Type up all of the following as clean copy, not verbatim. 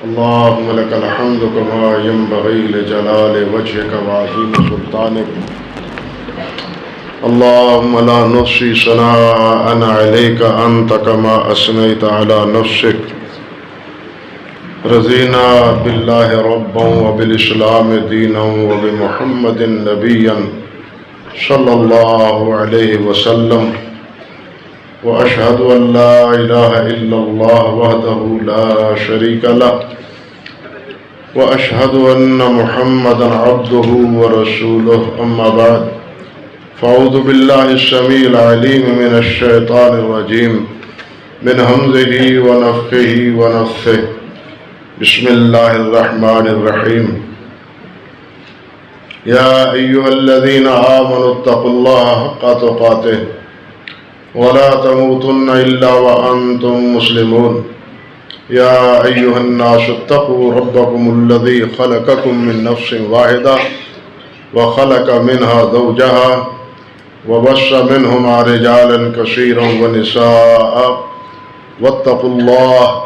اللهم لك الحمد كما ينبغي لجلال وجهك وعظيم سلطانك. اللهم لا نحصي ثناء عليك أنت كما أثنيت على نفسك. رضينا بالله ربا وبالإسلام دينا وبمحمد نبيا صلى الله عليه وسلم. وأشهد أن لا إله إلا الله وحده لا شريك له وأشهد أن محمدا عبده ورسوله. أما بعد فأعوذ بالله السميع العليم من الشيطان الرجيم من همزه ونفخه ونفثه. بسم الله الرحمن الرحيم. يا أيها الذين آمنوا اتقوا الله حق تقاته ولا تموتن إلا وأنتم مسلمون. يا أيها الناس اتقوا ربكم الذي خلقكم من نفس واحدة وخلق منها زوجها وبث منهما رجالا كثيرا ونساء واتقوا الله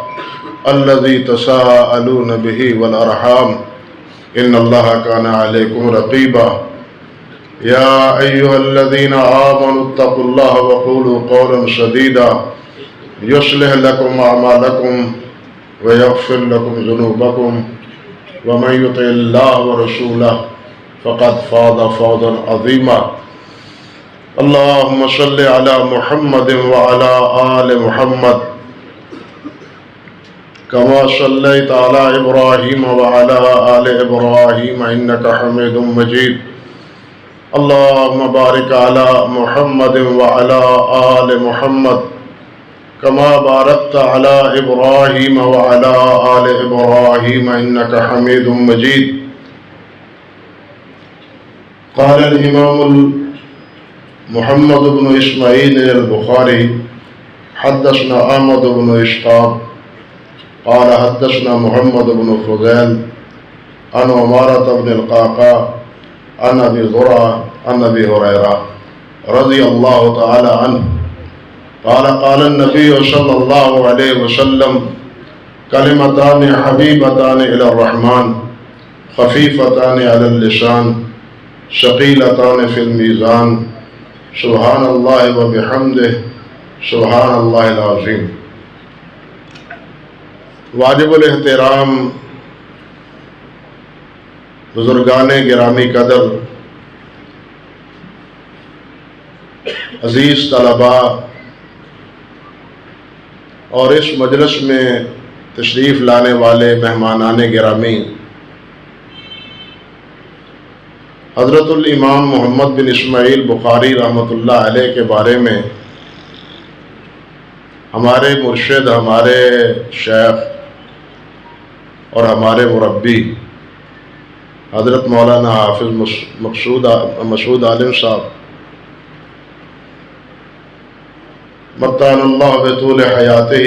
الذي تساءلون به والأرحام إن الله كان عليكم رقيبا. يا أيها الذين آمنوا اتقوا الله وقولوا قولا سديدا يصلح لكم أعمالكم ويغفر لكم ذنوبكم ومن يطع الله ورسوله فقد فاز فوزا عظيما. اللهم صل على محمد وعلى آل محمد كما صليت على إبراهيم وعلى آل إبراهيم إنك حميد مجيد. اللهم بارك على محمد وعلى آل محمد كما باركت على إبراهيم وعلى آل إبراهيم إنك حميد مجيد. قال الإمام محمد بن إسماعيل البخاري حدثنا أحمد بن إسحاق قال حدثنا محمد بن فضيل عن عمارة بن القعقاع عن أبي زرعة عن أبي هريرة رضي الله تعالى عنه قال قال النبي صلى الله عليه وسلم كلمتان حبيبتان إلى الرحمن خفيفتان على اللسان ثقيلتان في الميزان سبحان الله وبحمده سبحان الله العظيم. واجب الاحترام بزرگان گرامی قدر، عزیز طلباء اور اس مجلس میں تشریف لانے والے مہمانان گرامی، حضرت الامام محمد بن اسماعیل بخاری رحمۃ اللہ علیہ کے بارے میں ہمارے مرشد، ہمارے شیخ اور ہمارے مربی حضرت مولانا حافظ مسعود عالم صاحب متعن اللہ بطول حیاتہ،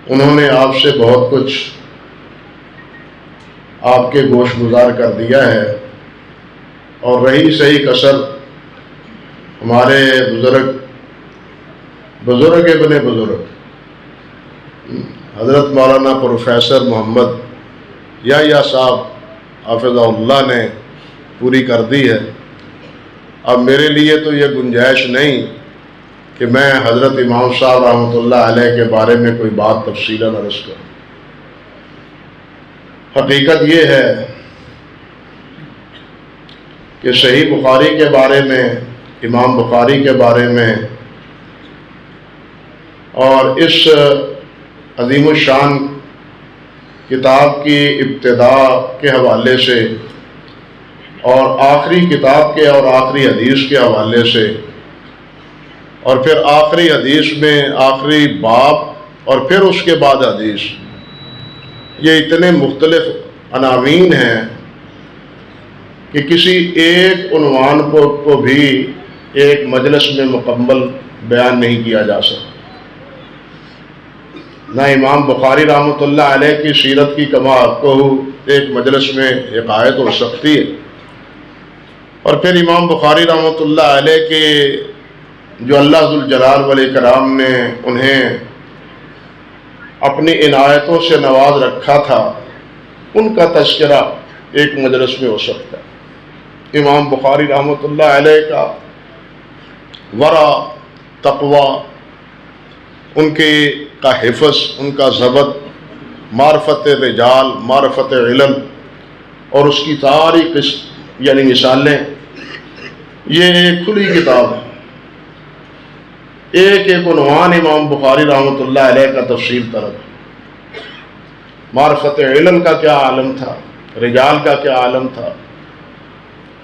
انہوں نے آپ سے بہت کچھ آپ کے گوش گزار کر دیا ہے، اور رہی صحیح کسر ہمارے بزرگ ابن بزرگ حضرت مولانا پروفیسر محمد یا صاحب حافظہ اللہ نے پوری کر دی ہے. اب میرے لیے تو یہ گنجائش نہیں کہ میں حضرت امام صاحب رحمۃ اللہ علیہ کے بارے میں کوئی بات تفصیلاً عرض کروں. حقیقت یہ ہے کہ صحیح بخاری کے بارے میں، امام بخاری کے بارے میں اور اس عظیم الشان کتاب کی ابتدا کے حوالے سے اور آخری کتاب کے اور آخری حدیث کے حوالے سے، اور پھر آخری حدیث میں آخری باب اور پھر اس کے بعد حدیث، یہ اتنے مختلف عناوین ہیں کہ کسی ایک عنوان کو بھی ایک مجلس میں مکمل بیان نہیں کیا جا سکتا. نہ امام بخاری رحمۃ اللہ علیہ کی سیرت کی کمال کو ایک مجلس میں حکایت ہو سکتی ہے، اور پھر امام بخاری رحمۃ اللہ علیہ کے جو اللہ ذوالجلال والاکرام نے انہیں اپنی عنایتوں سے نواز رکھا تھا، ان کا تذکرہ ایک مجلس میں ہو سکتا ہے۔ امام بخاری رحمۃ اللہ علیہ کا ورع، تقوی، ان کے کا حفظ، ان کا ضبط، معرفت رجال، معرفت علم، اور اس کی ساری یعنی مثالیں، یہ ایک کھلی کتاب ہے۔ ایک ایک عنوان امام بخاری رحمۃ اللہ علیہ کا تفصیل طلب۔ معرفت علم کا کیا عالم تھا، رجال کا کیا عالم تھا،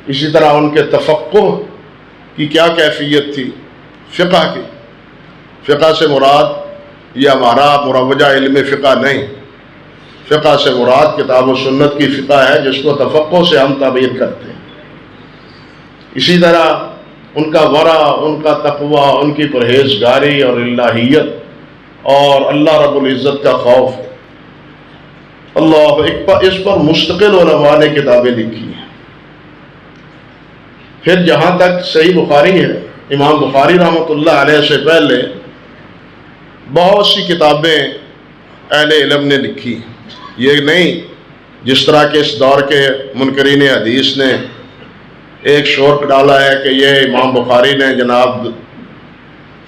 اسی طرح ان کے تفقہ کی کیا کیفیت تھی، فقہ کی۔ فقہ سے مراد یہ ہمارا مروجہ علم فقہ نہیں، فقہ سے مراد کتاب و سنت کی فقہ ہے، جس کو تفقہ سے ہم تعبیر کرتے ہیں۔ اسی طرح ان کا ورع، ان کا تقوی، ان کی پرہیزگاری اور الہیت اور اللہ رب العزت کا خوف، اس پر مستقل علماء نے کتابیں لکھی ہیں۔ پھر جہاں تک صحیح بخاری ہے، امام بخاری رحمۃ اللہ علیہ سے پہلے بہت سی کتابیں اہل علم نے لکھی۔ یہ نہیں جس طرح کے اس دور کے منکرین حدیث نے ایک شور ڈالا ہے کہ یہ امام بخاری نے جناب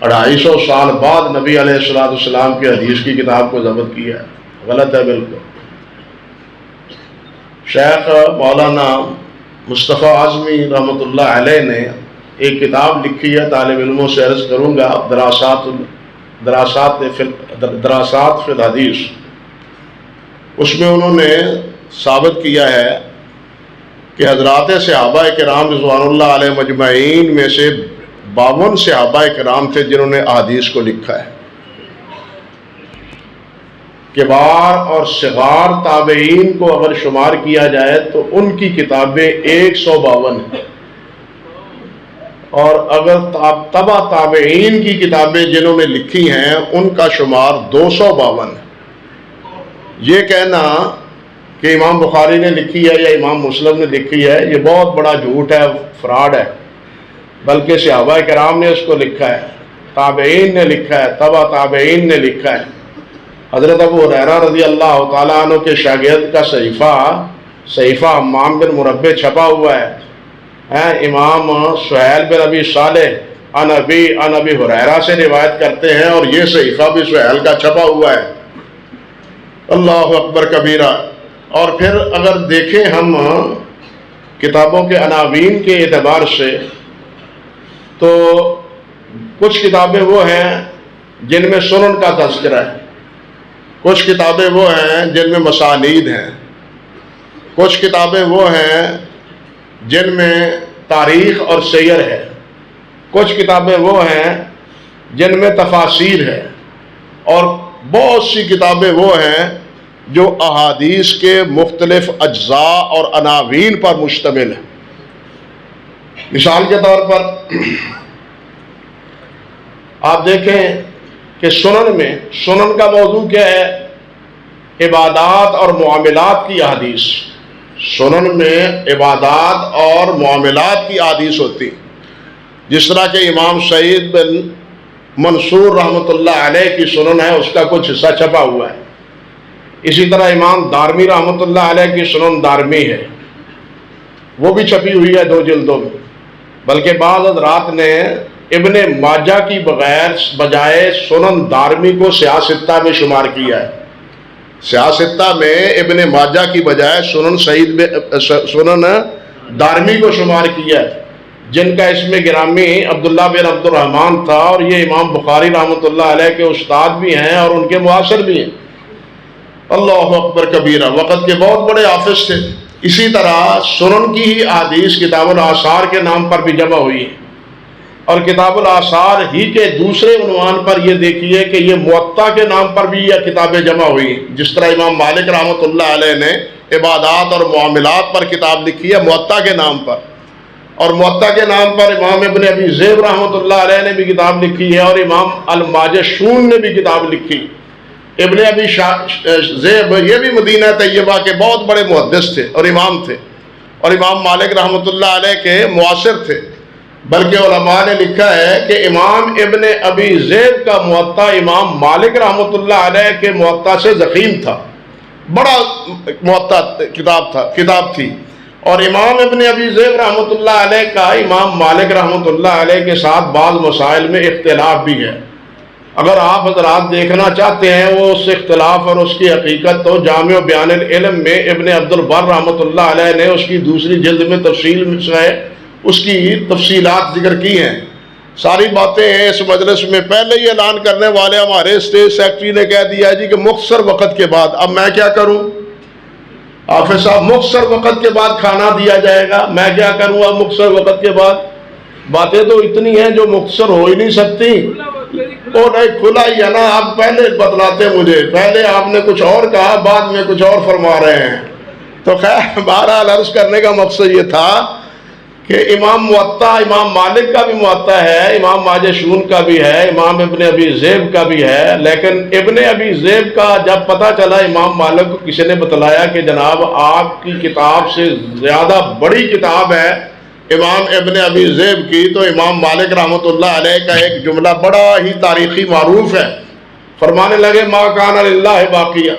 250 سال بعد نبی علیہ السلام کی حدیث کی کتاب کو ضبط کیا ہے۔ غلط ہے بالکل۔ شیخ مولانا مصطفیٰ اعظمی رحمۃ اللہ علیہ نے ایک کتاب لکھی ہے، طالب علموں سے عرض کروں گا، دراسات فی الحدیث۔ اس میں انہوں نے ثابت کیا ہے کہ حضرات صحابہ کرام رضوان اللہ علیہ مجمعین میں سے 52 صحابہ کرام تھے جنہوں نے احادیث کو لکھا ہے۔ کبار اور صغار تابعین کو اگر شمار کیا جائے تو ان کی کتابیں 152 ہیں، اور اگر تبع تابعین کی کتابیں جنہوں نے لکھی ہیں ان کا شمار 252 ہے۔ یہ کہنا کہ امام بخاری نے لکھی ہے یا امام مسلم نے لکھی ہے، یہ بہت بڑا جھوٹ ہے، فراڈ ہے۔ بلکہ صحابہ کرام نے اس کو لکھا ہے، تابعین نے لکھا ہے، تبع تابعین نے لکھا ہے۔ حضرت ابو ہریرہ رضی اللہ تعالیٰ عنہ کے شاگرد کا صحیفہ حمام بن مربع چھپا ہوا ہے۔ امام سہیل بن ابی صالح عن ابی ہریرہ سے روایت کرتے ہیں، اور یہ صحیفہ بھی سہیل کا چھپا ہوا ہے۔ اللہ اکبر کبیرہ۔ اور پھر اگر دیکھیں ہم کتابوں کے عناوین کے اعتبار سے تو کچھ کتابیں وہ ہیں جن میں سنن کا تذکرہ ہے، کچھ کتابیں وہ ہیں جن میں مسانید ہیں، کچھ کتابیں وہ ہیں جن میں تاریخ اور سیر ہے، کچھ کتابیں وہ ہیں جن میں تفاسیر ہے، اور بہت سی کتابیں وہ ہیں جو احادیث کے مختلف اجزاء اور عناوین پر مشتمل ہے۔ مثال کے طور پر آپ دیکھیں کہ سنن کا موضوع کیا ہے؟ عبادات اور معاملات کی احادیث۔ سنن میں عبادات اور معاملات کی احادیث ہوتی، جس طرح کہ امام سعید بن منصور رحمۃ اللہ علیہ کی سنن ہے، اس کا کچھ حصہ چھپا ہوا ہے۔ اسی طرح امام دارمی رحمۃ اللہ علیہ کی سنن دارمی ہے، وہ بھی چھپی ہوئی ہے 2 جلدوں میں۔ بلکہ بعض حضرات نے ابن ماجہ کی بجائے سنن دارمی کو سیاستہ میں شمار کیا ہے۔ سیاستہ میں ابن ماجہ کی بجائے سنن دارمی کو شمار کیا ہے، جن کا اس میں گرامی عبداللہ بن عبد الرحمن تھا، اور یہ امام بخاری رحمۃ اللہ علیہ کے استاد بھی ہیں اور ان کے معاصر بھی ہیں۔ اللہ اکبر کبیرہ، وقت کے بہت بڑے حافظ تھے۔ اسی طرح سنن کی ہی احادیث کتاب الآثار کے نام پر بھی جمع ہوئی ہے، اور کتاب الآثار ہی کے دوسرے عنوان پر یہ دیکھیے کہ یہ موطا کے نام پر بھی یہ کتابیں جمع ہوئی، جس طرح امام مالک رحمۃ اللہ علیہ نے عبادات اور معاملات پر کتاب لکھی ہے موطا کے نام پر، اور موطا کے نام پر امام ابن ابی ذئب رحمۃ اللہ علیہ نے بھی کتاب لکھی ہے، اور امام الماجشون نے بھی کتاب لکھی۔ ابن ابی ذئب یہ بھی مدینہ طیبہ کے بہت بڑے محدث تھے اور امام تھے، اور امام مالک رحمۃ اللہ علیہ کے معاصر تھے۔ بلکہ علماء نے لکھا ہے کہ امام ابن ابی ذئب کا موطا امام مالک رحمۃ اللہ علیہ کے موطا سے ضخیم تھا، بڑا موطا کتاب تھی، اور امام ابن ابی ذئب رحمۃ اللہ علیہ کا امام مالک رحمۃ اللہ علیہ کے ساتھ بعض مسائل میں اختلاف بھی ہے۔ اگر آپ حضرات دیکھنا چاہتے ہیں وہ اس اختلاف اور اس کی حقیقت، تو جامع بیان العلم میں ابن عبد البر رحمۃ اللہ علیہ نے اس کی دوسری جلد میں تفصیل سے اس کی تفصیلات ذکر کی ہیں۔ ساری باتیں ہیں اس مجلس میں پہلے ہی اعلان کرنے والے ہمارے اسٹیج سیکرٹری نے کہہ دیا جی کہ مختصر وقت کے بعد، اب میں کیا کروں؟ حافظ صاحب مختصر وقت کے بعد کھانا دیا جائے گا، میں کیا کروں اب مختصر وقت کے بعد؟ باتیں تو اتنی ہیں جو مختصر ہو ہی نہیں سکتی۔ وہ نہیں کھلا ہی ہے نا، آپ پہلے بتلاتے مجھے، پہلے آپ نے کچھ اور کہا، بعد میں کچھ اور فرما رہے ہیں۔ تو خیر بہرحال عرض کرنے کا مقصد یہ تھا کہ امام موطا امام مالک کا بھی موطا ہے، امام ماجشون کا بھی ہے، امام ابن ابی ذئب کا بھی ہے، لیکن ابن ابی ذئب کا جب پتہ چلا امام مالک کو کسی نے بتلایا کہ جناب آپ کی کتاب سے زیادہ بڑی کتاب ہے امام ابن ابی ذئب کی، تو امام مالک رحمۃ اللہ علیہ کا ایک جملہ بڑا ہی تاریخی معروف ہے، فرمانے لگے ما کان للہ باقیہ،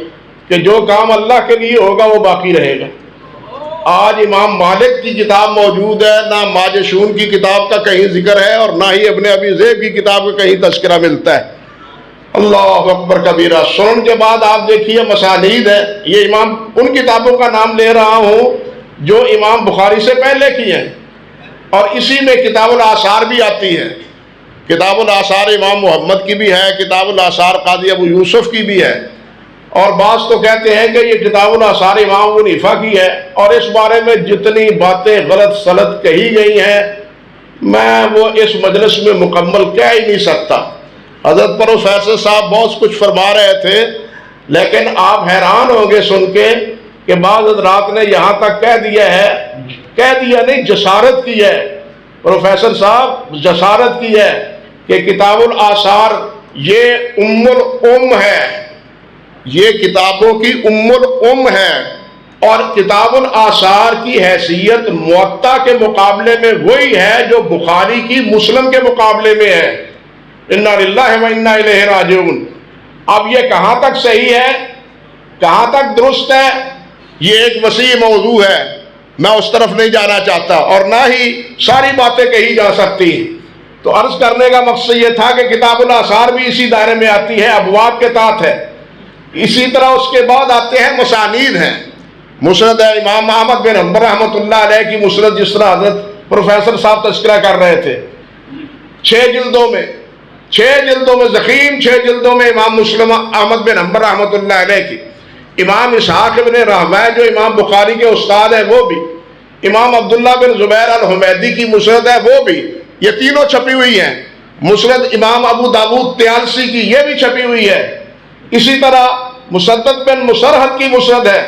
کہ جو کام اللہ کے لیے ہوگا وہ باقی رہے گا۔ آج امام مالک کی کتاب موجود ہے، نہ ماجشون کی کتاب کا کہیں ذکر ہے اور نہ ہی ابن ابی ذئب کی کتاب کا کہیں تذکرہ ملتا ہے۔ اللہ اکبر کبیرہ۔ سنن کے بعد آپ دیکھیے مسانید ہے، یہ امام ان کتابوں کا نام لے رہا ہوں جو امام بخاری سے پہلے کی ہیں، اور اسی میں کتاب الآثار بھی آتی ہے۔ کتاب الآثار امام محمد کی بھی ہے، کتاب الآثار قاضی ابو یوسف کی بھی ہے، اور بعض تو کہتے ہیں کہ یہ کتاب الآثار امام ابو حنیفہ کی ہے، اور اس بارے میں جتنی باتیں غلط سلط کہی گئی ہیں میں وہ اس مجلس میں مکمل کہہ ہی نہیں سکتا۔ حضرت پروفیسر صاحب بہت کچھ فرما رہے تھے، لیکن آپ حیران ہوں گے سن کے کہ بعض حضرات نے یہاں تک کہہ دیا نہیں، جسارت کی ہے، پروفیسر صاحب جسارت کی ہے کہ کتاب الآثار یہ ام الام ہے، یہ کتابوں کی ام الام ہے، اور کتاب الآثار کی حیثیت موطا کے مقابلے میں وہی ہے جو بخاری کی مسلم کے مقابلے میں ہے۔ انا للہ و انا الیہ راجعون۔ اب یہ کہاں تک صحیح ہے، کہاں تک درست ہے، یہ ایک وسیع موضوع ہے، میں اس طرف نہیں جانا چاہتا، اور نہ ہی ساری باتیں کہی جا سکتی۔ تو عرض کرنے کا مقصد یہ تھا کہ کتاب الآثار بھی اسی دائرے میں آتی ہے، ابواب کے تحت ہے۔ اسی طرح اس کے بعد آتے ہیں مسانید ہیں، مسند ہے امام احمد بن حنبل رحمۃ اللہ علیہ کی مسند، جس طرح حضرت پروفیسر صاحب تذکرہ کر رہے تھے، 6 جلدوں میں ضخیم 6 جلدوں میں امام مسلم احمد بن حنبل رحمۃ اللہ علیہ کی، امام اسحاق بن راہویہ جو امام بخاری کے استاد ہیں وہ بھی، امام عبداللہ بن زبیر الحمیدی کی مسند ہے وہ بھی، یہ تینوں چھپی ہوئی ہیں۔ مسند امام ابو داود طیالسی کی یہ بھی چھپی ہوئی ہے۔ اسی طرح مسدد بن مسرحد کی مسند ہے،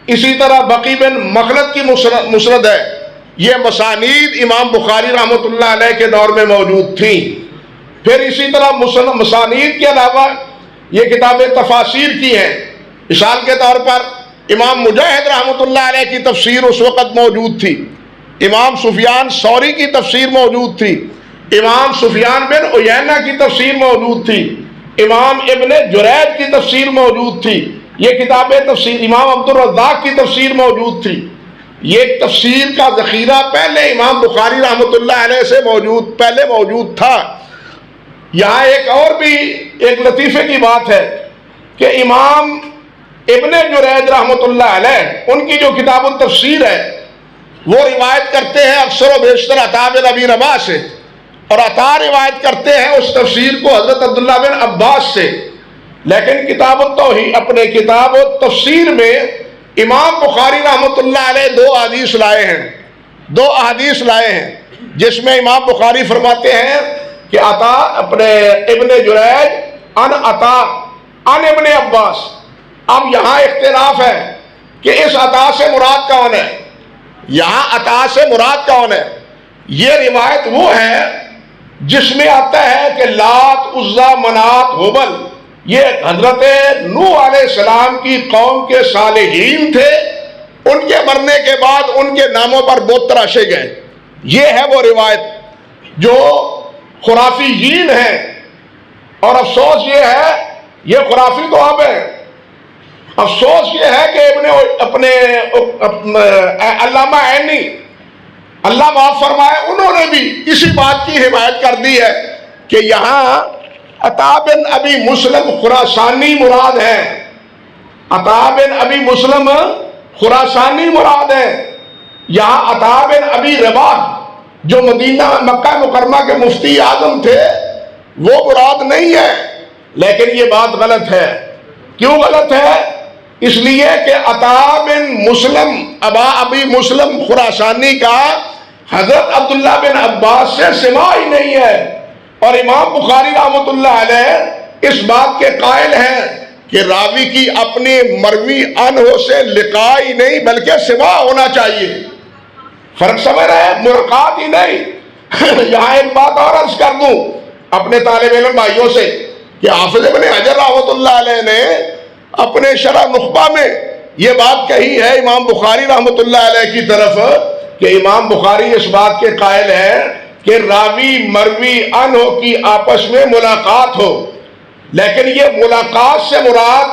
اسی طرح بقی بن مخلد کی مسند ہے۔ یہ مسانید امام بخاری رحمۃ اللہ علیہ کے دور میں موجود تھیں۔ پھر اسی طرح مسانید کے علاوہ یہ کتابیں تفاسیر کی ہیں۔ مثال کے طور پر امام مجاہد رحمۃ اللہ علیہ کی تفسیر اس وقت موجود تھی، امام سفیان ثوری کی تفسیر موجود تھی، امام سفیان بن عیینہ کی تفسیر موجود تھی، امام ابن جریج کی تفسیر موجود تھی، یہ کتابیں تفسیر، امام عبدالرزاق کی تفسیر موجود تھی۔ یہ تفسیر کا ذخیرہ پہلے امام بخاری رحمۃ اللہ علیہ سے پہلے موجود تھا۔ یہاں ایک اور بھی ایک لطیفے کی بات ہے کہ امام ابن جریج رحمۃ اللہ علیہ ان کی جو کتاب التفسیر ہے وہ روایت کرتے ہیں اکثر و بیشتر عطا بن ابی رباح سے، اور عطا روایت کرتے ہیں اس تفسیر کو حضرت عبداللہ بن عباس سے، لیکن کتاب التوحید اپنے کتاب التفسیر میں امام بخاری رحمۃ اللہ علیہ 2 احادیث لائے ہیں، جس میں امام بخاری فرماتے ہیں کہ عطا اپنے ابن جریج ان عطا ان ابن عباس۔ اب یہاں اختلاف ہے کہ اس عطا سے مراد کون ہے، یہاں عطا سے مراد کون ہے۔ یہ روایت وہ ہے جس میں آتا ہے کہ لات عزا منات ہبل یہ حضرت نوح علیہ السلام کی قوم کے صالحین تھے، ان کے مرنے کے بعد ان کے ناموں پر بت تراشے گئے، یہ ہے وہ روایت۔ جو خرافیین ہیں، اور افسوس یہ ہے یہ خرافی تو اب ہیں، افسوس یہ ہے کہ اپنے علامہ عینی اللہ معاف فرمائے، انہوں نے بھی اسی بات کی حمایت کر دی ہے کہ یہاں عطا بن ابی مسلم خراسانی مراد ہے، عطا بن ابی مسلم خراسانی مراد ہے، یہاں عطا بن ابی رباح جو مدینہ مکہ مکرمہ کے مفتی اعظم تھے وہ مراد نہیں ہے۔ لیکن یہ بات غلط ہے۔ کیوں غلط ہے؟ اس لیے کہ عطا بن مسلم ابی مسلم خراسانی کا حضرت عبداللہ بن عباس سے سماع ہی نہیں ہے، اور امام بخاری رحمۃ اللہ علیہ اس بات کے قائل ہیں کہ راوی کی اپنے مروی عنہ سے لقاء ہی نہیں بلکہ سماع ہونا چاہیے۔ فرق سمجھ رہے ہیں؟ مرقات ہی نہیں۔ یہاں ایک بات اور عرض کر دوں اپنے طالب علم بھائیوں سے کہ حافظ ابن حجر رحمۃ اللہ علیہ نے اپنے شرح نخبہ میں یہ بات کہی ہے امام بخاری رحمۃ اللہ علیہ کی طرف کہ امام بخاری اس بات کے قائل ہیں کہ راوی مروی عنہ کی آپس میں ملاقات ہو، لیکن یہ ملاقات سے مراد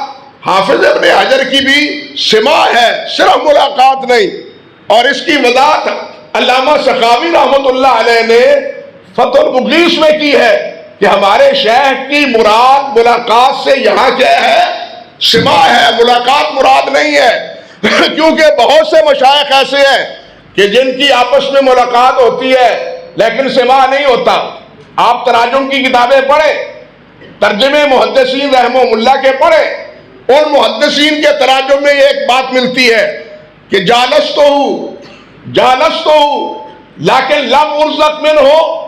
حافظ ابن حجر کی بھی سماع ہے، صرف ملاقات نہیں۔ اور اس کی وضاحت علامہ سخاوی رحمۃ اللہ علیہ نے فتح المغیث میں کی ہے کہ ہمارے شیخ کی مراد ملاقات سے یہاں کیا ہے؟ سماع ہے، ملاقات مراد نہیں ہے۔ کیونکہ بہت سے مشائخ ایسے ہیں کہ جن کی آپس میں ملاقات ہوتی ہے لیکن سماع نہیں ہوتا۔ آپ تراجم کی کتابیں پڑھیں، ترجمے محدثین رحمہ اللہ کے پڑھیں، ان محدثین کے تراجم میں ایک بات ملتی ہے کہ جالستہ لیکن لم ارزق منہ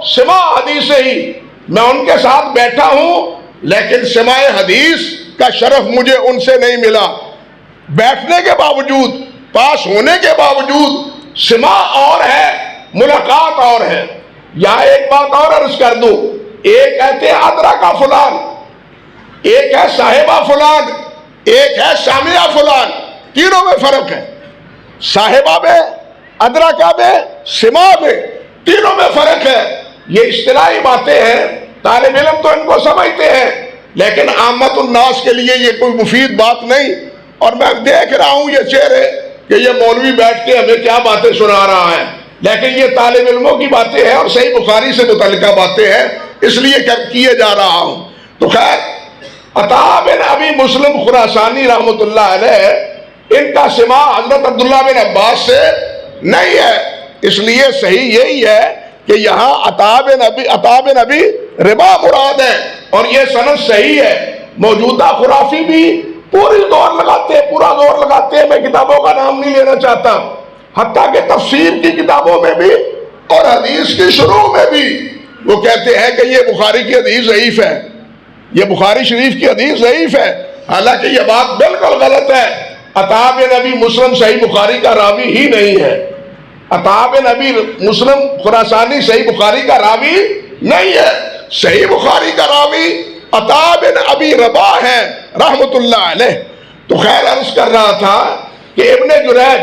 سماع حدیث ہی، میں ان کے ساتھ بیٹھا ہوں لیکن سماع حدیث کا شرف مجھے ان سے نہیں ملا۔ بیٹھنے کے باوجود، پاس ہونے کے باوجود سماع اور ہے، ملاقات اور ہے۔ یہاں ایک بات اور عرض کر دوں، ایک کہتے ہیں ادرکہ فلان، ایک ہے صاحبہ فلان، ایک ہے سامعہ فلان، تینوں میں فرق ہے۔ صاحبہ میں، ادرکہ میں، سماع میں، تینوں میں فرق ہے۔ یہ اصطلاحی باتیں ہیں، طالب علم تو ان کو سمجھتے ہیں لیکن عامت الناس کے لیے یہ کوئی مفید بات نہیں۔ اور میں دیکھ رہا ہوں یہ چہرے کہ یہ مولوی بیٹھ کے ہمیں کیا باتیں سنا رہا ہے، لیکن یہ طالب علموں کی باتیں ہیں اور صحیح بخاری سے متعلقہ باتیں ہیں، اس لیے کیے جا رہا ہوں۔ تو خیر، عطا بن ابی مسلم خراسانی رحمۃ اللہ علیہ ان کا سماع حضرت عبداللہ بن عباس سے نہیں ہے، اس لیے صحیح یہی ہے کہ یہاں عطا بن ابی رباح مراد ہے، اور یہ سند صحیح ہے۔ موجودہ خرافی بھی پورا زور لگاتے ہیں، میں کتابوں کا نام نہیں لینا چاہتا، حتیٰ کہ تفسیر کی کتابوں میں بھی اور حدیث کی شروع میں بھی وہ کہتے ہیں کہ یہ بخاری کی حدیث ضعیف ہے، یہ بخاری شریف کی حدیث ضعیف ہے، حالانکہ یہ بات بالکل غلط ہے۔ عطا بن ابی مسلم صحیح بخاری کا راوی ہی نہیں ہے، عطا بن ابی مسلم خراسانی صحیح بخاری کا راوی نہیں ہے، صحیح بخاری کا راوی عطا بن ابی رباح ہے رحمت اللہ علیہ۔ تو خیر عرض کر رہا تھا کہ ابن جریج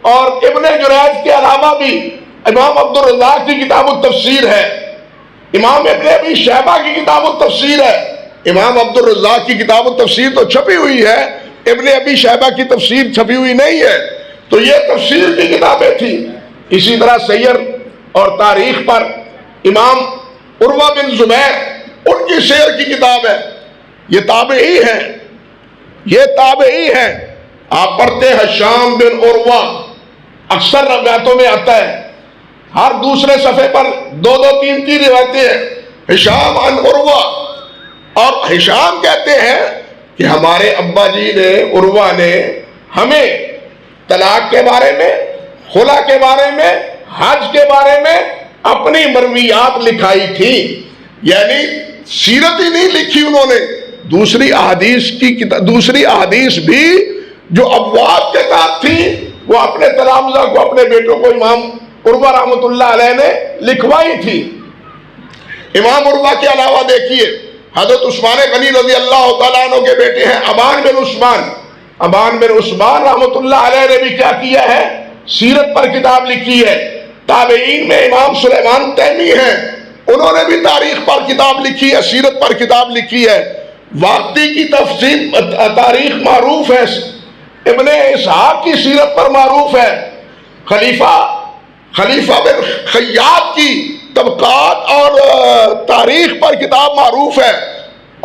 اور ابن جریج کے علاوہ بھی امام عبدالرزاق کی کتاب التفسیر ہے، امام ابن ابی شیبہ کی کتاب التفسیر ہے۔ امام عبدالرزاق کی کتاب التفسیر تو چھپی ہوئی ہے، ابن ابی شیبہ کی تفسیر چھپی ہوئی نہیں ہے، تو یہ تفسیر کی کتابیں تھیں۔ اسی طرح سیر اور تاریخ پر امام عروہ بن زبیر ان کی سیر کی کتاب ہے، یہ تابعی ہیں، یہ تابعی ہیں۔ آپ پڑھتے ہیں ہشام بن عروہ، اکثر روایتوں میں آتا ہے، ہر دوسرے صفحے پر دو تین روایتیں ہیں ہشام عن عروہ، اور ہشام کہتے ہیں کہ ہمارے ابا جی نے، عروہ نے ہمیں طلاق کے بارے میں، خلا کے بارے میں، حج کے بارے میں اپنی مرویات لکھائی تھی، یعنی سیرت ہی نہیں لکھی انہوں نے، دوسری احادیث بھی جو ابواب کے ساتھ تھی وہ اپنے تلامذہ کو، اپنے بیٹوں کو امام عروہ رحمۃ اللہ علیہ نے لکھوائی تھی۔ امام عروہ کے علاوہ دیکھیے حضرت عثمان غنی رضی اللہ تعالیٰ عنہ کے بیٹے ہیں ابان بن عثمان رحمۃ اللہ علیہ نے بھی کیا کیا ہے؟ سیرت پر کتاب لکھی ہے۔ تابعین میں امام سلیمان تیمی ہیں، انہوں نے بھی تاریخ پر کتاب لکھی ہے، سیرت پر کتاب لکھی ہے۔ واقعی کی تفصیل تاریخ معروف ہے، ابن اسحاق کی سیرت پر معروف ہے، خلیفہ بن خیاط کی طبقات اور تاریخ پر کتاب معروف ہے،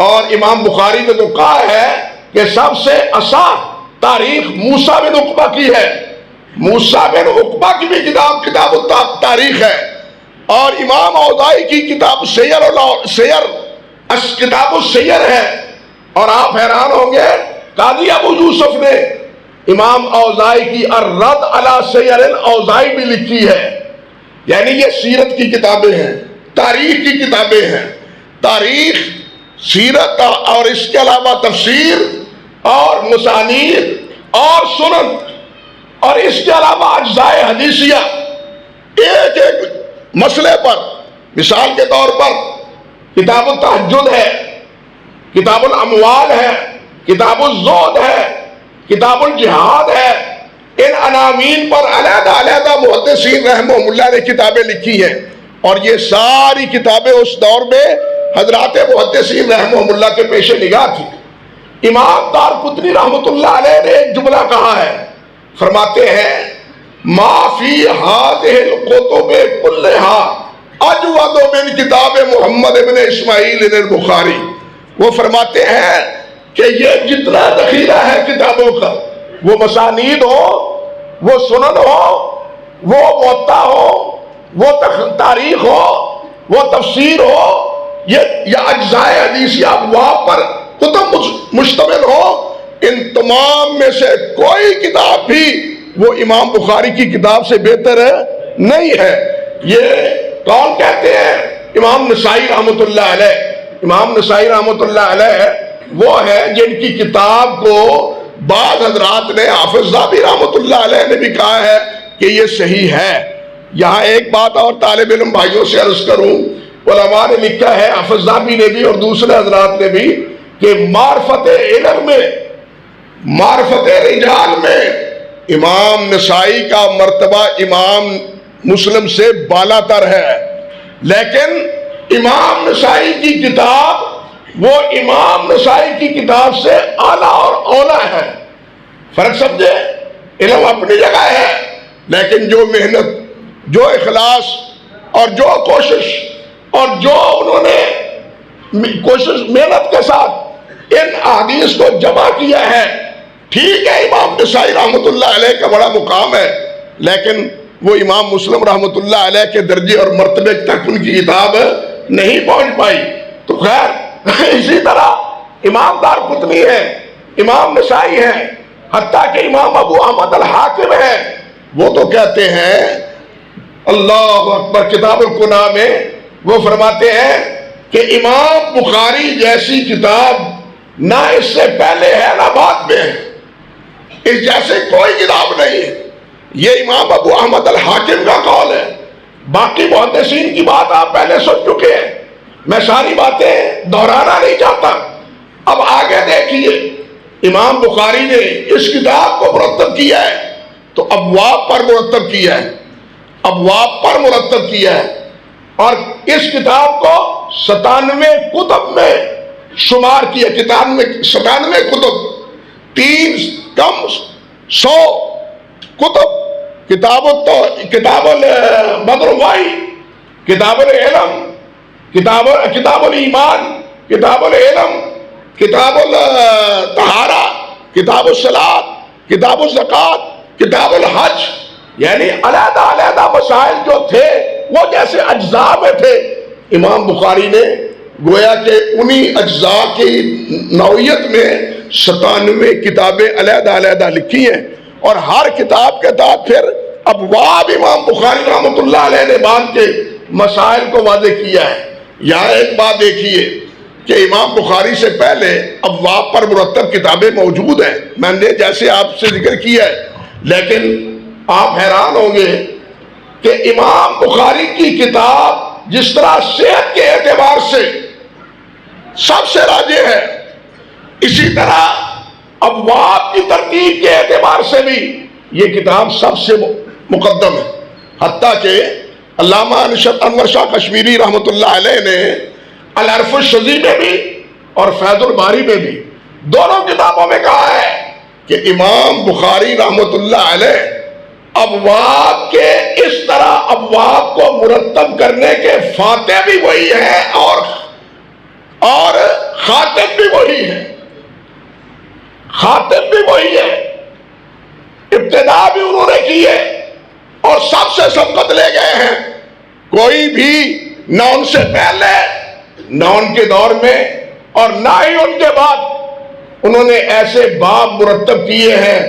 اور امام بخاری نے تو کہا ہے کہ سب سے اصح تاریخ موسیٰ بن عقبہ کی ہے، موسیٰ بن عقبہ کی بھی کتاب تاریخ ہے، اور امام اوزاعی کی کتاب کتاب السیر ہے۔ اور آپ حیران ہوں گے، قاضی ابو یوسف نے امام اوزاعی کی الرد علی سیر الاوزاعی بھی لکھی ہے۔ یعنی یہ سیرت کی کتابیں ہیں، تاریخ کی کتابیں ہیں، تاریخ، سیرت، اور اس کے علاوہ تفسیر اور مسانید اور سنن، اور اس کے علاوہ اجزاء حدیثیہ، ایک ایک مسئلے پر، مثال کے طور پر کتاب التہجد ہے، کتاب الاموال ہے، کتاب الزہد ہے، کتاب الجہاد ہے، ان عناوین پر علیحدہ علیحدہ محدثین رحمہم اللہ نے کتابیں لکھی ہیں، اور یہ ساری کتابیں اس دور میں حضرات محدثین رحمہم اللہ کے پیش نگاہ تھی۔ امام دارقطنی رحمۃ اللہ علیہ نے ایک جملہ کہا ہے، فرماتے ہیں ما فی ہذہ الکتب کلھا اجود من کتاب محمد ابن اسماعیل البخاری۔ وہ فرماتے ہیں کہ یہ جتنا ذخیرہ ہے کتابوں کا، وہ مسانید ہو، وہ سنن ہو، وہ موطا ہو، وہ تاریخ ہو، وہ تفسیر ہو، یا اجزاء حدیث یا ابواب پر کتب مشتمل ہو، ان تمام میں سے کوئی کتاب بھی وہ امام بخاری کی کتاب سے بہتر نہیں ہے۔ یہ کون کہتے ہیں؟ امام نسائی رحمۃ اللہ علیہ۔ امام نسائی رحمۃ اللہ علیہ وہ ہے جن کی کتاب کو بعض حضرات نے، حافظ ذہبی رحمۃ اللہ علیہ نے بھی کہا ہے کہ یہ صحیح ہے۔ یہاں ایک بات اور طالب علم بھائیوں سے عرض کروں، علماء نے لکھا ہے، حافظ ذہبی نے بھی اور دوسرے حضرات نے بھی، کہ معرفت علم میں، معرفت رجال میں امام نسائی کا مرتبہ امام مسلم سے بالا تر ہے، لیکن امام نسائی کی کتاب وہ امام نسائی کی کتاب سے اعلیٰ اور اولیٰ ہے۔ فرق سمجھے؟ علم اپنی جگہ ہے، لیکن جو محنت، جو اخلاص اور جو کوشش، اور جو انہوں نے کوشش محنت کے ساتھ ان احادیث کو جمع کیا ہے، ٹھیک ہے امام نسائی رحمۃ اللہ علیہ کا بڑا مقام ہے، لیکن وہ امام مسلم رحمۃ اللہ علیہ کے درجے اور مرتبے تک ان کی کتاب نہیں پہنچ پائی۔ تو خیر اسی طرح امام دارقطنی ہے، امام نسائی ہے، حتیٰ کہ امام ابو احمد الحاکم ہے، وہ تو کہتے ہیں اللہ اکبر، کتاب الکنہ میں وہ فرماتے ہیں کہ امام بخاری جیسی کتاب نہ اس سے پہلے ہے نہ بعد میں ہے، اس جیسے کوئی کتاب نہیں ہے۔ یہ امام ابو احمد الحاکم کا قول ہے۔ باقی محدثین کی بات آپ پہلے سن چکے ہیں، میں ساری باتیں دہرانا نہیں چاہتا۔ اب آگے دیکھیے، امام بخاری نے اس کتاب کو مرتب کیا ہے تو ابواب پر مرتب کیا ہے، ابواب پر مرتب کیا ہے، اور اس کتاب کو 97 کتب میں شمار کیا، 97 کتب، 3 کم 100 کتب، کتاب البدر الوائی، کتاب العلم، کتاب الایمان، کتاب العلم، کتاب الطہارہ، کتاب الصلاۃ، کتاب الزکوٰۃ، کتاب الحج، یعنی علیحدہ علیحدہ مسائل جو تھے وہ جیسے اجزاء میں تھے، امام بخاری نے گویا کہ انہی اجزاء کی نوعیت میں 97 کتابیں علیحدہ علیحدہ لکھی ہیں، اور ہر کتاب کے ساتھ پھر ابواب امام بخاری رحمۃ اللہ علیہ نے باندھ کے مسائل کو واضح کیا ہے۔ یہاں ایک بات دیکھیے کہ امام بخاری سے پہلے ابواب پر مرتب کتابیں موجود ہیں، میں نے جیسے آپ سے ذکر کیا ہے، لیکن آپ حیران ہوں گے کہ امام بخاری کی کتاب جس طرح صحت کے اعتبار سے سب سے راجح ہے، اسی طرح ابواب کی ترتیب کے اعتبار سے بھی یہ کتاب سب سے مقدم ہے۔ حتیٰ کہ علامہ انور شاہ کشمیری رحمۃ اللہ علیہ نے العرف الشذی میں بھی اور فیض الباری میں بھی دونوں کتابوں میں کہا ہے کہ امام بخاری رحمۃ اللہ علیہ ابواب کے اس طرح ابواب کو مرتب کرنے کے فاتح بھی وہی ہیں اور خاتم بھی وہی ہے، خاتم بھی وہی ہے، ابتدا بھی انہوں نے کی ہے اور سب سے سبقت لے گئے ہیں۔ کوئی بھی نہ ان سے پہلے نہ ان کے دور میں اور نہ ہی ان کے بعد انہوں نے ایسے باب مرتب کیے ہیں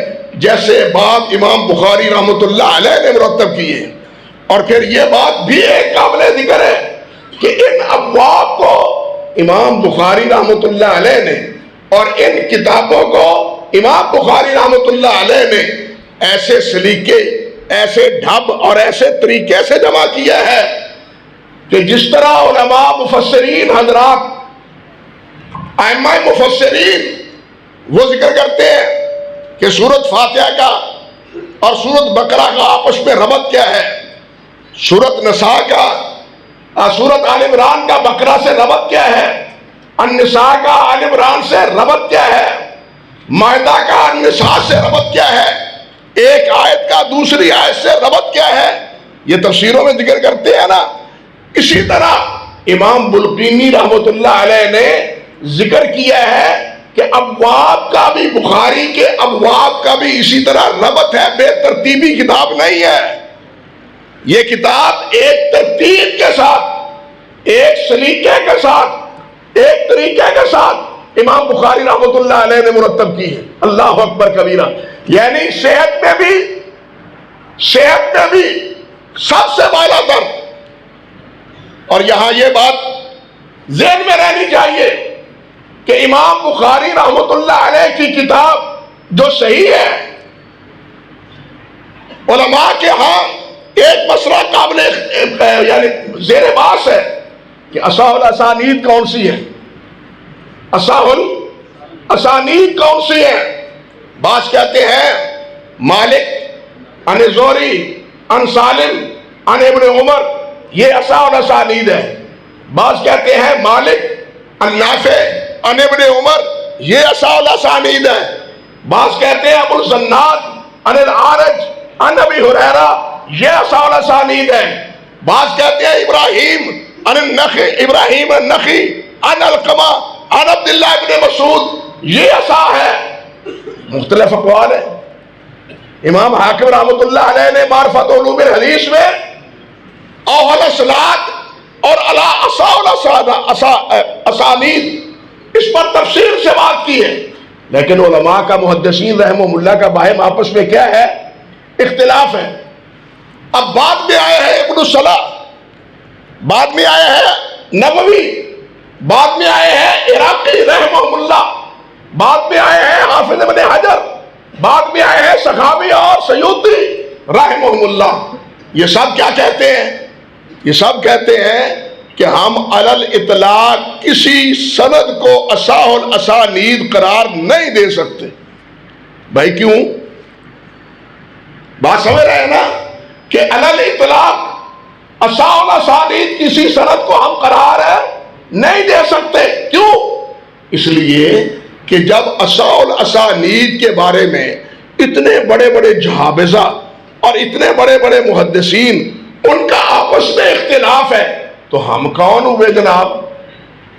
جیسے باب امام بخاری رحمۃ اللہ علیہ نے مرتب کیے۔ اور پھر یہ بات بھی ایک قابل ذکر ہے کہ ان ابواب کو امام بخاری رحمۃ اللہ علیہ نے اور ان کتابوں کو امام بخاری رحمۃ اللہ علیہ نے ایسے سلیقے، ایسے ڈھب اور ایسے طریقے سے جمع کیا ہے کہ جس طرح علماء مفسرین حضرات ائمہ مفسرین وہ ذکر کرتے ہیں کہ سورۃ فاتحہ کا اور سورۃ بقرہ کا آپس میں ربط کیا ہے، سورۃ نساء کا سورۃ آل عمران کا بقرہ سے ربط کیا ہے، النساء کا آل عمران سے ربط کیا ہے، مائدہ کا النساء سے ربط کیا ہے، ایک آیت کا دوسری آیت سے ربط کیا ہے، یہ تفسیروں میں ذکر کرتے ہیں نا۔ اسی طرح امام بلقینی رحمۃ اللہ علیہ نے ذکر کیا ہے کہ ابواب کا بھی، بخاری کے ابواب کا بھی اسی طرح ربط ہے، بے ترتیبی کتاب نہیں ہے۔ یہ کتاب ایک ترتیب کے ساتھ، ایک سلیقے کے ساتھ، ایک طریقے کے ساتھ امام بخاری رحمۃ اللہ علیہ نے مرتب کی ہے۔ اللہ اکبر کبیرہ، یعنی صحت میں بھی سب سے بالا تر۔ اور یہاں یہ بات ذہن میں رہنی چاہیے کہ امام بخاری رحمۃ اللہ علیہ کی کتاب جو صحیح ہے، علماء کے ہاں ایک مسئلہ قابل یعنی زیر بحث ہے کہ اصح الاسانید کون سی ہے، اصح الاسانید کون سی ہے۔ بعض کہتے ہیں مالک عن زہری عن سالم عن ابن عمر، یہ اصح الاسانید ہے۔ بعض کہتے ہیں مالک عن نافع عن ابن عمر، یہ اصح الاسانید ہے۔ بعض کہتے ہیں ابو الزناد عن العارج عن ابی ہریرہ، یہ اصح الاسانید ہے۔ بعض کہتے ہیں ابراہیم النخعی عن علقمہ عن عبداللہ ابن مسعود، یہ اصح ہے۔ مختلف اقوال ہیں۔ امام حاکم رحمۃ اللہ علیہ نے معرفت علوم الحدیث میں اوہل اصلاحات اور اسانید اس پر تفصیل سے بات کی ہے، لیکن علماء کا، محدثین رحمہ اللہ کا باہم آپس میں کیا ہے؟ اختلاف ہے۔ اب بعد میں آئے ہیں ابن الصلاح، بعد میں آئے ہیں نووی، بعد میں آئے ہیں عراقی رحمہ اللہ، بعد میں آئے ہیں حافظ ابن حجر، بعد میں آئے ہیں سخاوی اور سیوطی رحمہ اللہ۔ یہ سب کیا کہتے ہیں؟ یہ سب کہتے ہیں کہ ہم علی الاطلاق کسی سند کو اصح الاسانید قرار نہیں دے سکتے۔ بھائی کیوں؟ بات سمجھ رہے ہیں نا کہ علی الاطلاق اصح الاسانید کسی سند کو ہم قرار نہیں دے سکتے۔ کیوں؟ اس لیے کہ جب اصح الاسانید کے بارے میں اتنے بڑے بڑے جہابذہ اور اتنے بڑے بڑے محدثین ان کا آپس میں اختلاف ہے، تو ہم کون ہوئے جناب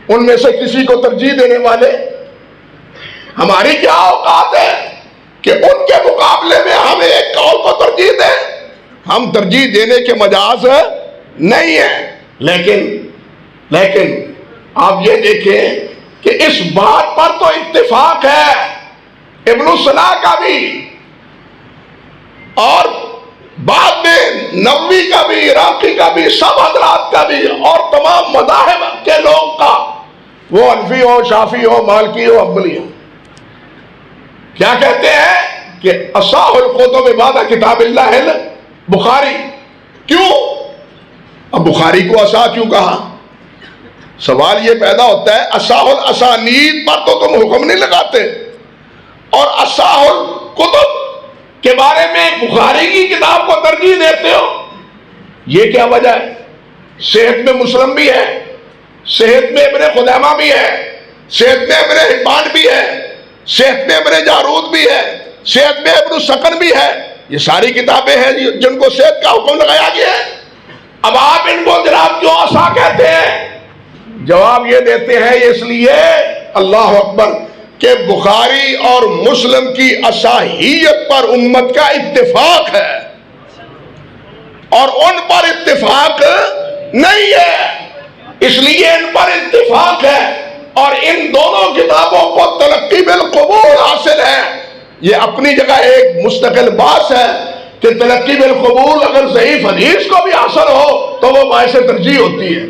ان میں سے کسی کو ترجیح دینے والے؟ ہماری کیا اوقات ہے کہ ان کے مقابلے میں ہم ایک قول کو ترجیح دیں؟ ہم ترجیح دینے کے مجاز نہیں ہیں۔ لیکن آپ یہ دیکھیں کہ اس بات پر تو اتفاق ہے ابن الصلاح کا بھی اور بعد میں نووی کا بھی، عراقی کا بھی، سب حضرات کا بھی اور تمام مذاہب کے لوگ کا، وہ حنفی ہو، شافعی ہو، مالکی ہو، حنبلی ہو، کیا کہتے ہیں کہ اصح الکتب بعد کتاب اللہ البخاری۔ کیوں؟ اب بخاری کو اصح کیوں کہا؟ سوال یہ پیدا ہوتا ہے اصح الاسانید پر تو تم حکم نہیں لگاتے، اور اصح الکتب کے بارے میں بخاری کی کتاب کو ترجیح دیتے ہو، یہ کیا وجہ ہے؟ صحت میں مسلم بھی ہے، صحت میں ابن خزیمہ بھی ہے، صحت میں ابن حبان بھی ہے، صحت میں ابن جارود بھی ہے، صحت میں ابن سکن بھی ہے. یہ ساری کتابیں ہیں جن کو صحت کا حکم لگایا گیا ہے. اب آپ ان کو جناب کیوں عصا کہتے ہیں؟ جواب یہ دیتے ہیں اس لیے اللہ اکبر کہ بخاری اور مسلم کی اصحیت پر امت کا اتفاق ہے اور ان پر اتفاق نہیں ہے، اس لیے ان پر اتفاق ہے اور ان دونوں کتابوں کو تلقی بالقبول حاصل ہے. یہ اپنی جگہ ایک مستقل بات ہے کہ تلقی بالقبول اگر ضعیف حدیث کو بھی حاصل ہو تو وہ باعث ترجیح ہوتی ہے.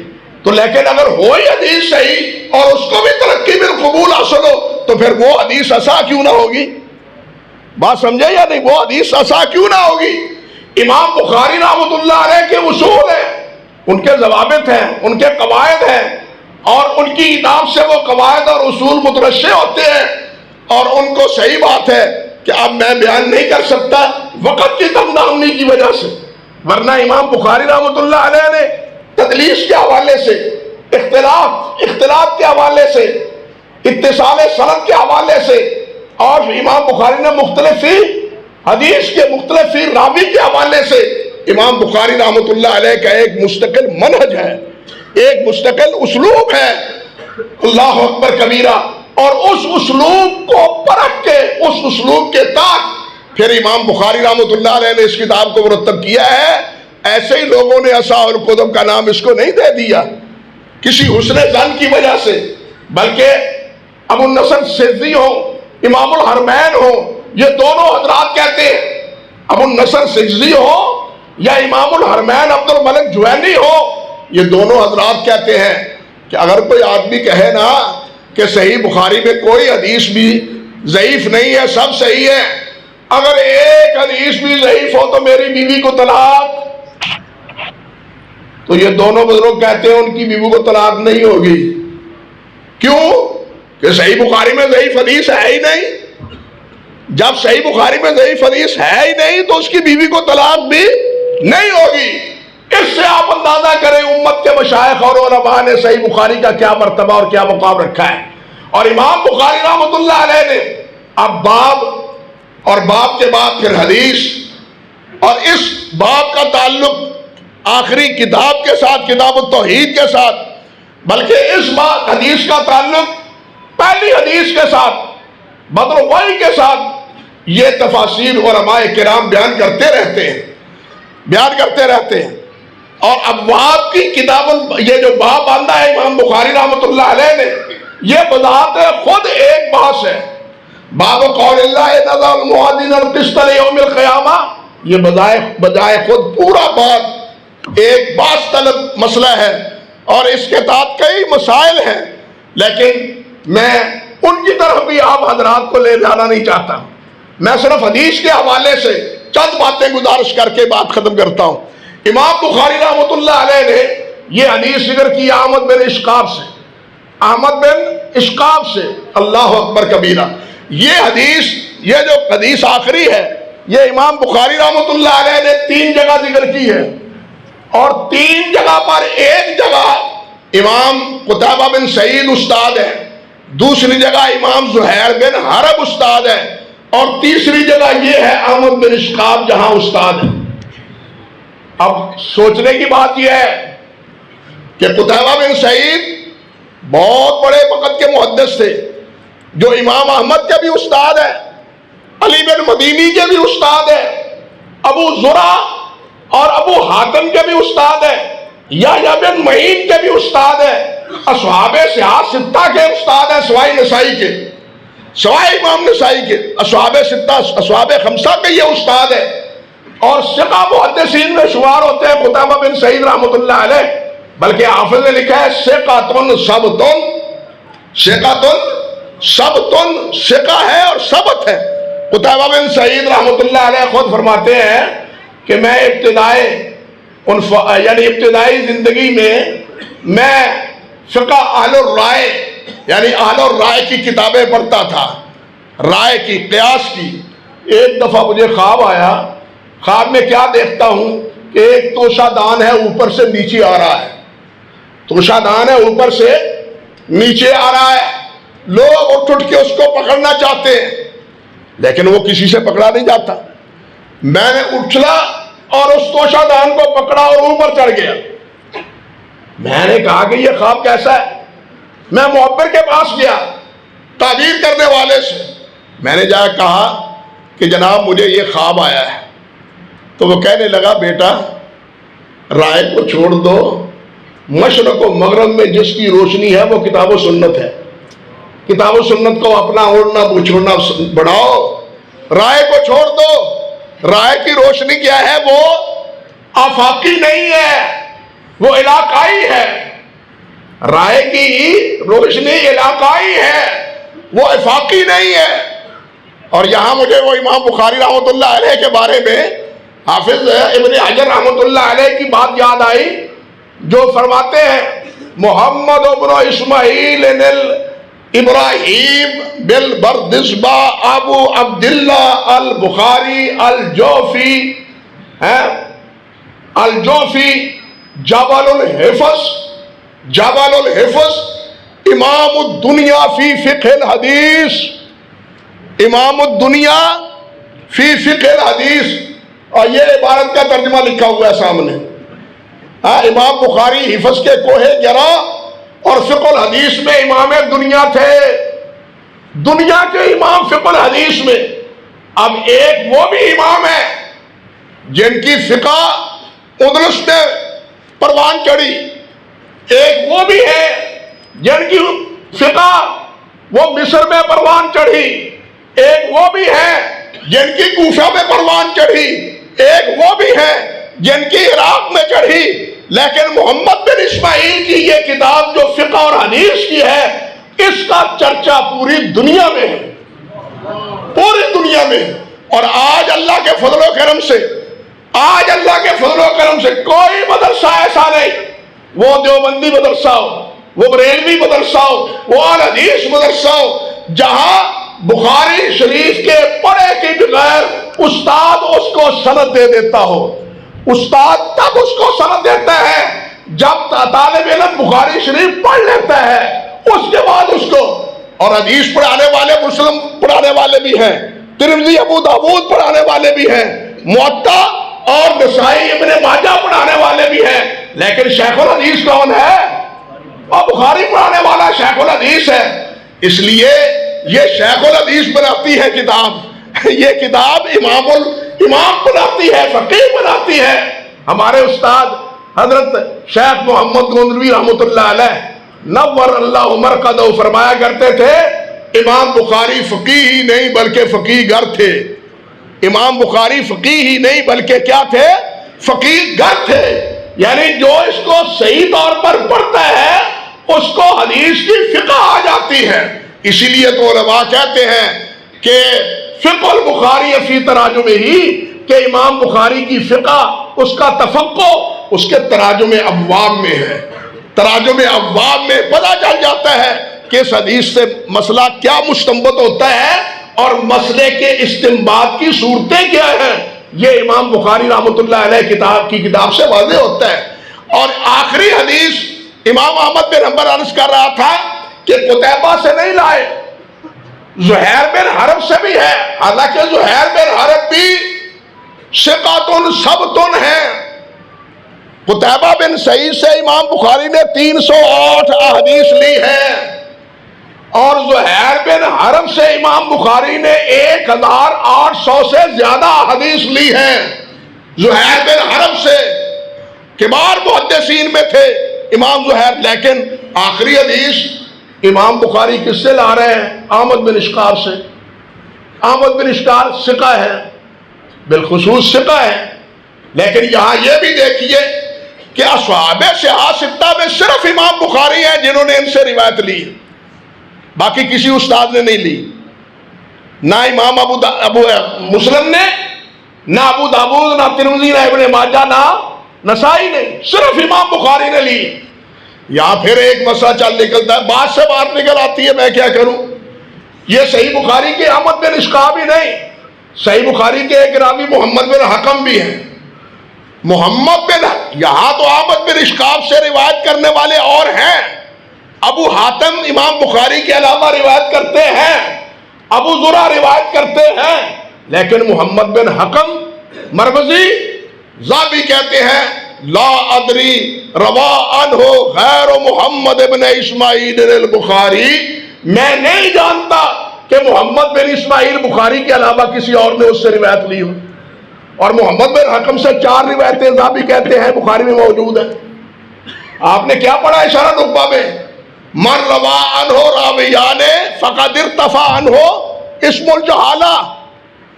تو لیکن اگر ہو ہی حدیث صحیح اور اس کو بھی تلقی بالقبول حاصل ہو تو پھر وہ حدیث اصح کیوں نہ ہوگی؟ بات سمجھے یا نہیں؟ وہ حدیث اصح کیوں نہ ہوگی؟ امام بخاری رحمۃ اللہ علیہ کے اصول ہیں، ان کے ضوابط ہیں، ان کے قواعد ہیں، اور ان کی کتاب سے وہ قواعد اور اصول مترشح ہوتے ہیں، اور ان کو صحیح بات ہے کہ اب میں بیان نہیں کر سکتا وقت کی کم دامنی کی وجہ سے، ورنہ امام بخاری رحمۃ اللہ علیہ نے تدلیس کے حوالے سے، اختلاط کے حوالے سے، اتصال سند کے حوالے سے، اور امام بخاری نے مختلف حدیث کے مختلف راوی کے حوالے سے، امام بخاری رحمۃ اللہ علیہ کا ایک مستقل منہج ہے، ایک مستقل اسلوب ہے. اللہ اکبر کبیرہ. اور اس اسلوب کو پرکھ کے، اس اسلوب کے تحت پھر امام بخاری رحمۃ اللہ علیہ نے اس کتاب کو مرتب کیا ہے. ایسے ہی لوگوں نے اصح الکتب کا نام اس کو نہیں دے دیا کسی حسن ظن کی وجہ سے، بلکہ ابو النصر سجزی ہو، امام الحرمین ہو، یہ دونوں حضرات کہتے ہیں، ابو النصر سجزی ہو یا امام الحرمین عبد الملک جوینی ہو، یہ دونوں حضرات کہتے ہیں کہ اگر کوئی آدمی کہے نا کہ صحیح بخاری میں کوئی حدیث بھی ضعیف نہیں ہے، سب صحیح ہے، اگر ایک حدیث بھی ضعیف ہو تو میری بیوی کو طلاق، تو یہ دونوں بزرگ کہتے ہیں ان کی بیوی کو طلاق نہیں ہوگی. کیوں؟ کہ صحیح بخاری میں ضعیف حدیث ہے ہی نہیں. جب صحیح بخاری میں ضعیف حدیث ہے ہی نہیں تو اس کی بیوی کو طلاق بھی نہیں ہوگی. اس سے آپ اندازہ کریں امت کے مشائخ اور علماء نے صحیح بخاری کا کیا مرتبہ اور کیا مقام رکھا ہے. اور امام بخاری رحمۃ اللہ علیہ نے اب باب اور باب کے بعد پھر حدیث، اور اس باب کا تعلق آخری کتاب کے ساتھ، کتاب التوحید کے ساتھ، بلکہ اس بات حدیث کا تعلق پہلی حدیث کے ساتھ، بدر الوحی کے ساتھ. یہ تفاسیر علماء کرام بیان کرتے رہتے ہیں. اور ابواب کی کتاب، یہ جو باب باندھا ہے امام بخاری رحمۃ اللہ علیہ نے، یہ بذات خود ایک بحث ہے. باب قول اللہ نزل الموازین القسط لیوم القیامہ، یہ بجائے خود پورا باب ایک بحث طلب مسئلہ ہے، اور اس کے تحت کئی مسائل ہیں، لیکن میں ان کی طرف بھی آپ حضرات کو لے جانا نہیں چاہتا. میں صرف حدیث کے حوالے سے چند باتیں گزارش کر کے بات ختم کرتا ہوں. امام بخاری رحمۃ اللہ علیہ نے یہ حدیث ذکر کی احمد بن اشقاب سے. اللہ اکبر کبیرہ. یہ جو حدیث آخری ہے، یہ امام بخاری رحمۃ اللہ علیہ نے 3 جگہ ذکر کی ہے، اور 3 جگہ پر ایک جگہ امام قتیبہ بن سعید استاد ہے، دوسری جگہ امام زہیر بن حرب استاد ہے، اور تیسری جگہ یہ ہے احمد بن اشقاب جہاں استاد ہے. اب سوچنے کی بات یہ ہے کہ قتیبہ بن سعید بہت بڑے وقت کے محدث تھے، جو امام احمد کے بھی استاد ہے، علی بن مدینی کے بھی استاد ہے، ابو زرع اور ابو حاتم کے بھی استاد ہے، یحییٰ بن معین کے بھی استاد ہے، اصحاب صحاح 6 کے استاد ہیں سوائے امام نسائی کے، اصحاب 5 کے یہ استاد ہے، اور ثقہ محدثین میں شمار ہوتے ہیں قتیبہ بن سعید رحمۃ اللہ علیہ. بلکہ حافظ نے لکھا ہے ثقۃ ثقہ ہے اور ثبت ہے. قتیبہ بن سعید رحمۃ اللہ علیہ خود فرماتے ہیں کہ میں ابتدائی زندگی میں فقہ اہل الرائے، یعنی اہل الرائے کی کتابیں پڑھتا تھا، رائے کی، قیاس کی. ایک دفعہ مجھے خواب آیا، خواب میں کیا دیکھتا ہوں کہ ایک توشہ دان ہے اوپر سے نیچے آ رہا ہے، توشہ دان ہے اوپر سے نیچے آ رہا ہے، لوگ اٹھ اٹھ کے اس کو پکڑنا چاہتے ہیں لیکن وہ کسی سے پکڑا نہیں جاتا۔ میں نے اچھلا اور اس توشہ دان کو پکڑا اور اوپر چڑھ گیا۔ میں نے کہا کہ یہ خواب کیسا ہے؟ میں معبر کے پاس گیا، تعبیر کرنے والے سے، میں نے جا کہا کہ جناب مجھے یہ خواب آیا ہے۔ تو وہ کہنے لگا بیٹا رائے کو چھوڑ دو، مشرق و مغرب میں جس کی روشنی ہے وہ کتاب و سنت ہے، کتاب و سنت کو اپنا اوڑھنا بچھوڑنا بڑھاؤ، رائے کو چھوڑ دو۔ رائے کی روشنی کیا ہے؟ وہ آفاقی نہیں ہے، وہ علاقائی ہے۔ رائے کی روشنی علاقائی ہے، وہ افاقی نہیں ہے۔ اور یہاں مجھے وہ امام بخاری رحمۃ اللہ علیہ کے بارے میں حافظ ابن حجر رحمۃ اللہ علیہ کی بات یاد آئی، جو فرماتے ہیں محمد ابن اسماعیل ابراہیم بالبردسبہ ابو عبداللہ البخاری الجوفی جبل الحفظ امام الدنیا فی فقہ الحدیث، امام الدنیا فی فقہ الحدیث۔ اور یہ عبارت کا ترجمہ لکھا ہوا ہے سامنے۔ امام بخاری حفظ کے کوہ جرا اور فقہ الحدیث میں امام دنیا تھے، دنیا کے امام فقہ الحدیث میں۔ اب ایک وہ بھی امام ہے جن کی فقہ اندلس میں پروان چڑھی، ایک وہ بھی ہے جن کی فقہ وہ مصر میں پروان چڑھی، ایک وہ بھی ہے جن کی کوفہ میں پروان چڑھی، ایک وہ بھی ہے جن کی عراق میں چڑھی۔ لیکن محمد بن اسماعیل کی یہ کتاب جو فقہ اور حدیث کی ہے، اس کا چرچا پوری دنیا میں ہے، پوری دنیا میں۔ اور آج اللہ کے فضل و کرم سے، آج اللہ کے فضل و کرم سے کوئی مدرسہ ایسا نہیں، وہ دیوبندی مدرسہ ہو، وہ بریلوی مدرسہ ہو، وہ اہل حدیث مدرسہ ہو، جہاں بخاری شریف کے پڑھے کے بغیر استاد اس کو سند دے دیتا ہو۔ استاد تب اس کو سند دیتا ہے جب طالب علم بخاری شریف پڑھ لیتا ہے، اس کے بعد اس کو۔ اور حدیث پڑھانے والے مسلم پڑھانے والے بھی ہیں، ترمذی ابو داؤد پڑھانے والے بھی ہیں، موطا اور نسائی ابن ماجہ پڑھانے والے بھی ہیں، لیکن شیخ الحدیث کون ہے؟ اور بخاری پڑھانے والا شیخ الحدیث ہے۔ اس لیے یہ شیخ الحدیث بناتی ہے کتاب، یہ کتاب امام بناتی ہے، فقیہ بناتی ہے۔ ہمارے استاد حضرت شیخ محمد گوندلوی رحمۃ اللہ علیہ نور اللہ مرقدہ فرمایا کرتے تھے امام بخاری فقیہ ہی نہیں بلکہ فقیہ گر تھے۔ امام بخاری فقیہ ہی نہیں بلکہ کیا تھے؟ فقیہ گر تھے۔ یعنی جو اس کو صحیح طور پر پڑھتا ہے اس کو حدیث کی فقہ آ جاتی ہے۔ اسی لیے تو علماء کہتے ہیں کہ فقہ البخاری فی تراجمہ ہی، کہ امام بخاری کی فقہ، اس کا تفقہ اس کے تراجم ابواب میں ہے۔ تراجم ابواب میں پتہ چل جاتا ہے کہ اس حدیث سے مسئلہ کیا مستنبط ہوتا ہے اور مسئلے کے استنباط کی صورتیں کیا ہیں، یہ امام بخاری رحمۃ اللہ علیہ کتاب سے واضح ہوتا ہے۔ اور آخری حدیث امام احمد بن حنبل عرض کر رہا تھا کہ قتیبہ سے نہیں لائے، زہیر بن حرب سے بھی ہے، حالانکہ زہیر بن حرب بھی ثقۃ ثبت ہیں۔ قتیبہ بن سعید سے امام بخاری نے 308 احادیث لی ہیں، اور زہیر بن حرب سے امام بخاری نے 1800 سے زیادہ احادیث لی ہیں۔ زہیر بن حرب سے کبار محدثین میں تھے امام زہیر، لیکن آخری حدیث امام بخاری کس سے لا رہے ہیں؟ احمد بن اشکار سے۔ احمد بن اشکار ثقہ ہے، بالخصوص ثقہ ہے، لیکن یہاں یہ بھی دیکھیے کہ اصحاب صحاح ستہ میں صرف امام بخاری ہیں جنہوں نے ان سے روایت لی، باقی کسی استاد نے نہیں لی، نہ امام ابو مسلم نے، نہ ابو داؤد، نہ ترمذی، نہ ابن ماجہ، نہ نسائی نے، صرف امام بخاری نے لی۔ یہاں پھر ایک مسئلہ چل نکلتا ہے، بات سے بات نکل آتی ہے، میں کیا کروں؟ یہ صحیح بخاری کے احمد بن اشکاب ہی نہیں، صحیح بخاری کے ایک راوی محمد بن حکم بھی ہیں، محمد بن، یہاں تو احمد بن اشقاق سے روایت کرنے والے اور ہیں، ابو حاتم امام بخاری کے علاوہ روایت کرتے ہیں، ابو زرع روایت کرتے ہیں، لیکن محمد بن حکم مروزی زابی کہتے ہیں لا ادری روا عنہ غیر محمد بن اسماعیل البخاری، میں نہیں جانتا کہ محمد بن اسماعیل بخاری کے علاوہ کسی اور نے اس سے روایت لی ہو، اور محمد بن حکم سے 4 روایتیں زابی کہتے ہیں بخاری میں موجود ہیں۔ آپ نے کیا پڑھا اشارہ نقبہ میں؟ من روا عنہ راویان فقد ارتفع عنہ اسم الجہالہ،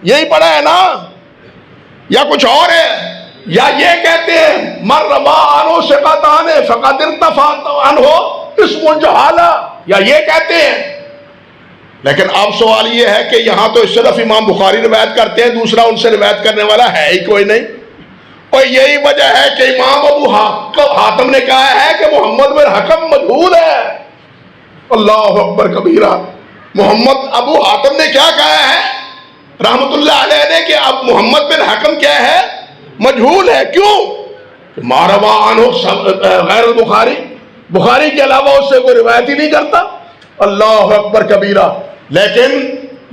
یہی پڑھا ہے نا، یا کچھ اور ہے؟ یا یہ کہتے ہیں من روا عنہ ثقتان فقد ارتفع عنہ اسم الجہالہ، یا یہ کہتے ہیں؟ لیکن اب سوال یہ ہے کہ یہاں تو صرف امام بخاری روایت کرتے ہیں، دوسرا ان سے روایت کرنے والا ہے ہی کوئی نہیں، اور یہی وجہ ہے کہ امام ابو حاتم نے کہا ہے کہ محمد بن حکم مجہول ہے۔ اللہ اکبر کبیرہ، محمد ابو حاتم نے کیا کہا ہے رحمت اللہ علیہ نے کہ اب محمد بن حکم کیا ہے؟ مجہول ہے۔ کیوں؟ ما روا عنہ غیر البخاری، بخاری کے علاوہ اس سے کوئی روایت ہی نہیں کرتا۔ اللہ اکبر کبیرہ، لیکن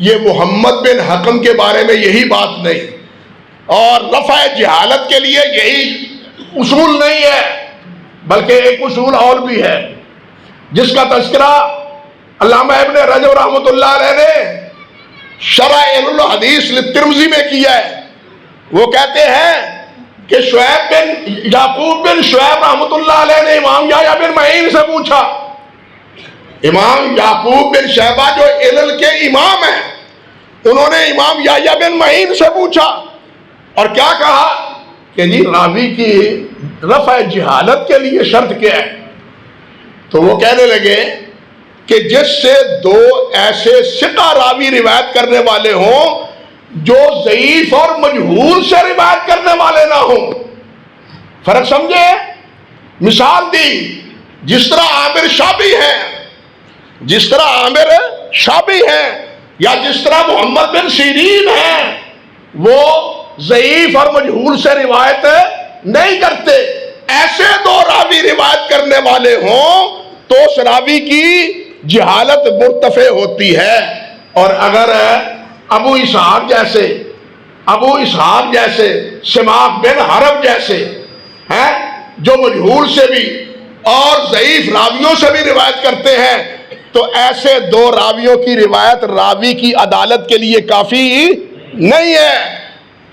یہ محمد بن حکم کے بارے میں یہی بات نہیں، اور رفع جہالت کے لیے یہی اصول نہیں ہے، بلکہ ایک اصول اور بھی ہے جس کا تذکرہ علامہ ابن رجب رحمۃ اللہ علیہ نے شرح الحدیث للترمذی میں کیا ہے۔ وہ کہتے ہیں کہ شعیب بن یعقوب بن شعیب رحمۃ اللہ علیہ نے امام یحییٰ بن معین سے پوچھا، امام یعقوب بن شیبہ جو علل کے امام ہیں، انہوں نے امام یحییٰ بن معین سے پوچھا اور کیا کہا کہ جی راوی کی رفع جہالت کے لیے شرط کیا ہے؟ تو وہ کہنے لگے کہ جس سے 2 ایسے ثقہ راوی روایت کرنے والے ہوں جو ضعیف اور مجہول سے روایت کرنے والے نہ ہوں۔ فرق سمجھے؟ مثال دی، جس طرح عامر شابی ہیں، جس طرح عامر شابی ہیں، یا جس طرح محمد بن سیرین ہیں، وہ ضعیف اور مجہول سے روایت نہیں کرتے، ایسے 2 راوی روایت کرنے والے ہوں تو اس راوی کی جہالت مرتفع ہوتی ہے۔ اور اگر ابو اسحاق جیسے سماک بن حرب جیسے ہیں جو مجہول سے بھی اور ضعیف راویوں سے بھی روایت کرتے ہیں، تو ایسے 2 راویوں کی روایت راوی کی عدالت کے لیے کافی نہیں ہے۔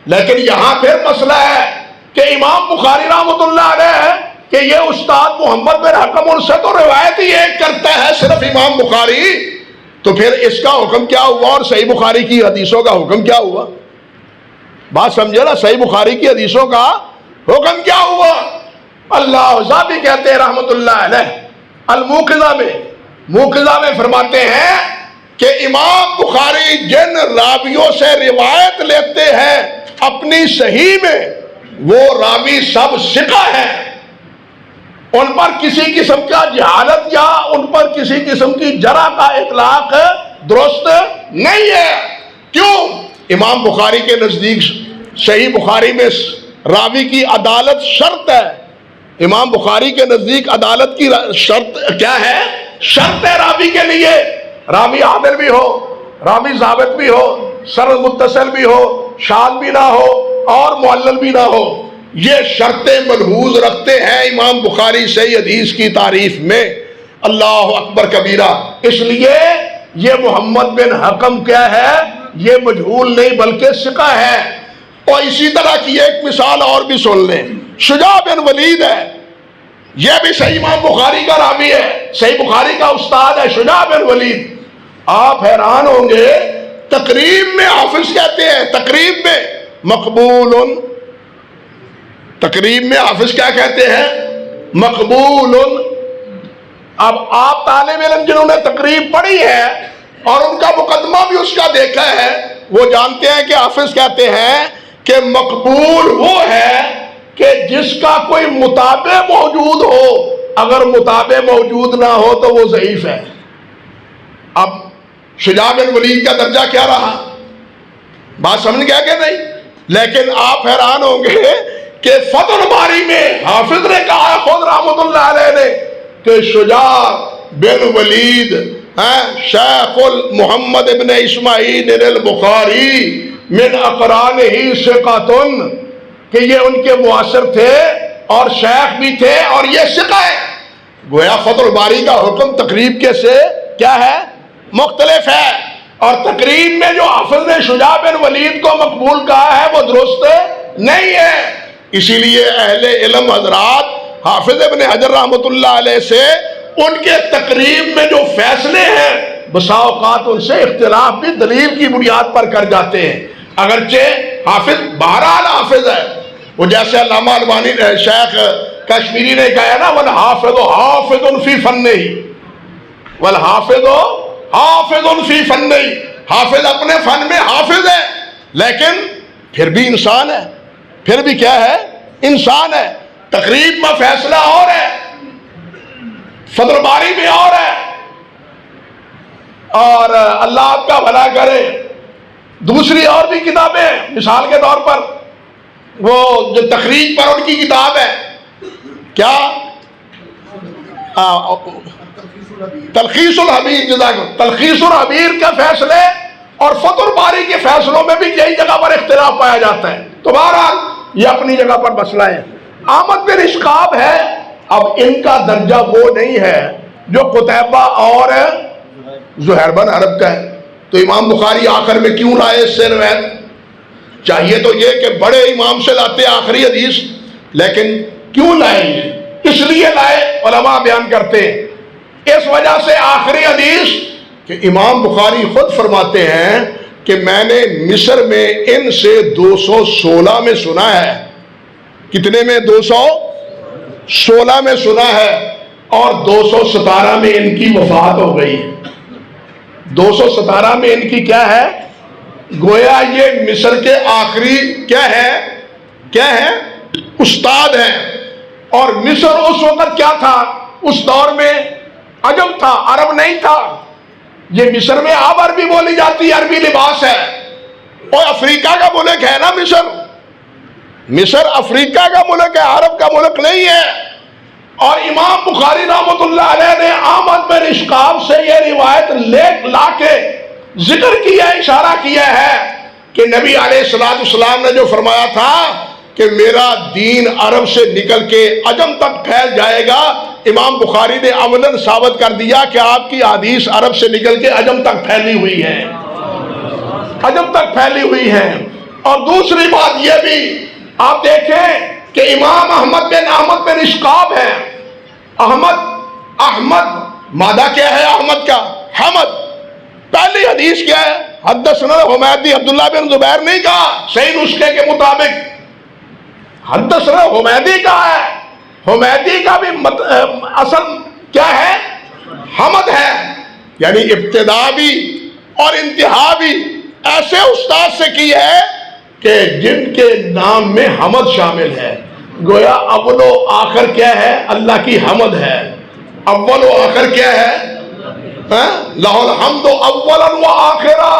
لیکن یہاں پھر مسئلہ ہے کہ امام بخاری رحمۃ اللہ علیہ کہ یہ استاد محمد بن حکم ان سے تو روایت ہی ایک کرتا ہے صرف امام بخاری، تو پھر اس کا حکم کیا ہوا اور صحیح بخاری کی حدیثوں کا حکم کیا ہوا؟ بات سمجھے نا، صحیح بخاری کی حدیثوں کا حکم کیا ہوا؟ اللہ زابی کہتے ہیں رحمت اللہ علیہ الموقظہ میں فرماتے ہیں کہ امام بخاری جن راویوں سے روایت لیتے ہیں اپنی صحیح میں، وہ راوی سب ثقہ ہیں، ان پر کسی قسم کا جہالت یا ان پر کسی قسم کی جرح کا اطلاق درست نہیں ہے۔ کیوں؟ امام بخاری کے نزدیک صحیح بخاری میں راوی کی عدالت شرط ہے، امام بخاری کے نزدیک عدالت کی شرط کیا ہے؟ شرط ہے راوی کے لیے، راوی عادل بھی ہو، راوی ضابط بھی ہو، سند متصل بھی ہو، شاذ بھی نہ ہو اور معلل بھی نہ ہو۔ یہ شرطیں ملحوظ رکھتے ہیں امام بخاری صحیح حدیث کی تعریف میں۔ اللہ اکبر کبیرہ، اس لیے یہ محمد بن حکم کیا ہے؟ یہ مجہول نہیں بلکہ ثقہ ہے۔ اور اسی طرح کی ایک مثال اور بھی سن لیں، شجاع بن ولید ہے، یہ بھی صحیح امام بخاری کا راوی ہے، صحیح بخاری کا استاد ہے شجاع بن ولید۔ آپ حیران ہوں گے، تقریب میں حافظ کہتے ہیں، تقریب میں مقبول، تقریب میں حافظ کیا کہتے ہیں؟ مقبول۔ اب آپ طالب علم جنہوں نے تقریب پڑھی ہے اور ان کا مقدمہ بھی اس کا دیکھا ہے، وہ جانتے ہیں کہ حافظ کہتے ہیں کہ مقبول وہ ہے کہ جس کا کوئی متابع موجود ہو، اگر متابع موجود نہ ہو تو وہ ضعیف ہے۔ اب شجاع بن ولید کا درجہ کیا رہا؟ بات سمجھ گیا کہ نہیں؟ لیکن آپ حیران ہوں گے کہ فتح الباری میں حافظ نے کہا ہے خود رحمت اللہ علیہ نے کہ شجاع بن ولید شیخ محمد ابن اسماعیل البخاری من اقرانہ ثقۃ، کہ یہ ان کے معاصر تھے اور شیخ بھی تھے اور یہ ثقہ ہے۔ گویا فتح الباری کا حکم تقریب کے سے کیا ہے؟ مختلف ہے، اور تقریب میں جو حافظ نے شجاع بن ولید کو مقبول کہا ہے وہ درست نہیں ہے۔ اسی لیے اہل علم حضرات حافظ ابن حجر رحمۃ اللہ علیہ سے ان کے تقریب میں جو فیصلے ہیں بسا اوقات ان سے اختلاف بھی دلیل کی بنیاد پر کر جاتے ہیں، اگرچہ حافظ بہرحال حافظ ہے۔ وہ جیسے علامہ البانی شیخ کشمیری نے کہا نا والحافظ حافظ فی فنہ، والحافظ حافظ فی فنہ، حافظ اپنے فن میں حافظ ہے لیکن پھر بھی انسان ہے، پھر بھی کیا ہے؟ انسان ہے۔ تقریب میں فیصلہ اور ہے، فتح الباری میں اور ہے، اور اللہ آپ کا بھلا کرے۔ دوسری اور بھی کتابیں ہیں، مثال کے طور پر وہ جو تخریج پر ان کی کتاب ہے کیا؟ تلخیص الحبیر، تلخیص الحبیر کے فیصلے اور فتح الباری کے فیصلوں میں بھی یہی جگہ پر اختلاف پایا جاتا ہے۔ تو بہرحال یہ اپنی جگہ پر مسئلہ ہے۔ احمد بن اشقاب ہے، اب ان کا درجہ وہ نہیں ہے جو قتیبہ اور زہیر بن حرب کا ہے۔ تو امام بخاری آخر میں کیوں لائے اس سے روایت؟ چاہیے تو یہ کہ بڑے امام سے لاتے آخری حدیث، لیکن کیوں لائے؟ اس لیے لائے، علماء بیان کرتے ہیں اس وجہ سے آخری حدیث کہ امام بخاری خود فرماتے ہیں کہ میں نے مصر میں ان سے 216 میں سنا ہے۔ کتنے میں؟ 216 میں سنا ہے، اور 217 میں ان کی وفات ہو گئی۔ 217 میں ان کی کیا ہے؟ گویا یہ مصر کے آخری کیا ہے؟ استاد ہیں۔ اور مصر اس وقت کیا تھا؟ اس دور میں عجم تھا، عرب نہیں تھا۔ یہ مصر میں اب عربی بولی جاتی ہے، عربی لباس ہے، اور افریقہ کا ملک ہے نا مصر۔ مصر افریقہ کا ملک ہے، عرب کا ملک نہیں ہے۔ اور امام بخاری رحمۃ اللہ علیہ نے احمد بن اشقاب سے یہ روایت لا کے ذکر کیا، اشارہ کیا ہے کہ نبی علیہ السلام نے جو فرمایا تھا کہ میرا دین عرب سے نکل کے عجم تک پھیل جائے گا، امام بخاری نے عملاً ثابت کر دیا کہ آپ کی حدیث عرب سے نکل کے عجم تک پھیلی ہوئی ہے، عجم تک پھیلی ہوئی ہے۔ اور دوسری بات یہ بھی آپ دیکھیں کہ امام احمد بن اشقاب ہے۔ احمد مادہ کیا ہے احمد کا؟ حمد۔ پہلی حدیث کیا ہے؟ حدثنا حمیدی، عبداللہ بن زبیر نہیں کہا، صحیح نسخے کے مطابق حدثنا حمیدی کا ہے۔ حمیدی کا بھی اصل کیا ہے؟ حمد ہے، یعنی ابتدا بھی اور انتہا بھی ایسے استاد سے کی ہے کہ جن کے نام میں حمد شامل ہے۔ گویا اول و آخر کیا ہے؟ اللہ کی حمد ہے۔ اول و آخر کیا ہے؟ لہ الحمد اولا و آخرا۔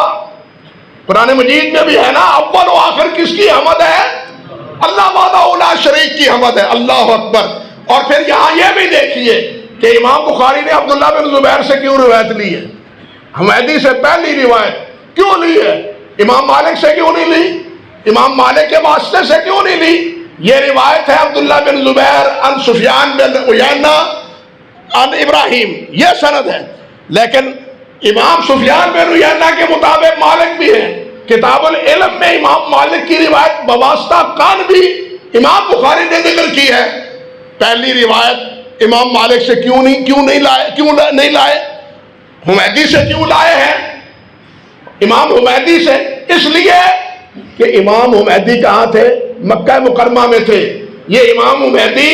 قرآن مجید میں بھی ہے نا، اول و آخر کس کی حمد ہے؟ اللہ وحدہ لا شریک کی حمد ہے۔ اللہ اکبر۔ اور پھر یہاں یہ بھی دیکھیے کہ امام بخاری نے عبداللہ بن زبیر سے کیوں روایت لی ہے؟ حمیدی سے پہلی روایت کیوں لی ہے؟ امام مالک سے کیوں نہیں لی؟ امام مالک کے واسطے سے کیوں نہیں لی؟ یہ روایت ہے عبداللہ بن زبیر عن سفیان بن عیینہ عن ابراہیم، یہ سند ہے۔ لیکن امام سفیان بن عیینہ کے مطابق مالک بھی ہے۔ کتاب العلم میں امام مالک کی روایت بواسطہ کان بھی امام بخاری نے ذکر کی ہے۔ پہلی روایت امام مالک سے کیوں نہیں لائے؟ حمیدی سے کیوں لائے ہیں؟ امام حمیدی سے اس لیے کہ امام حمیدی کہاں تھے؟ مکہ مکرمہ میں تھے۔ یہ امام حمیدی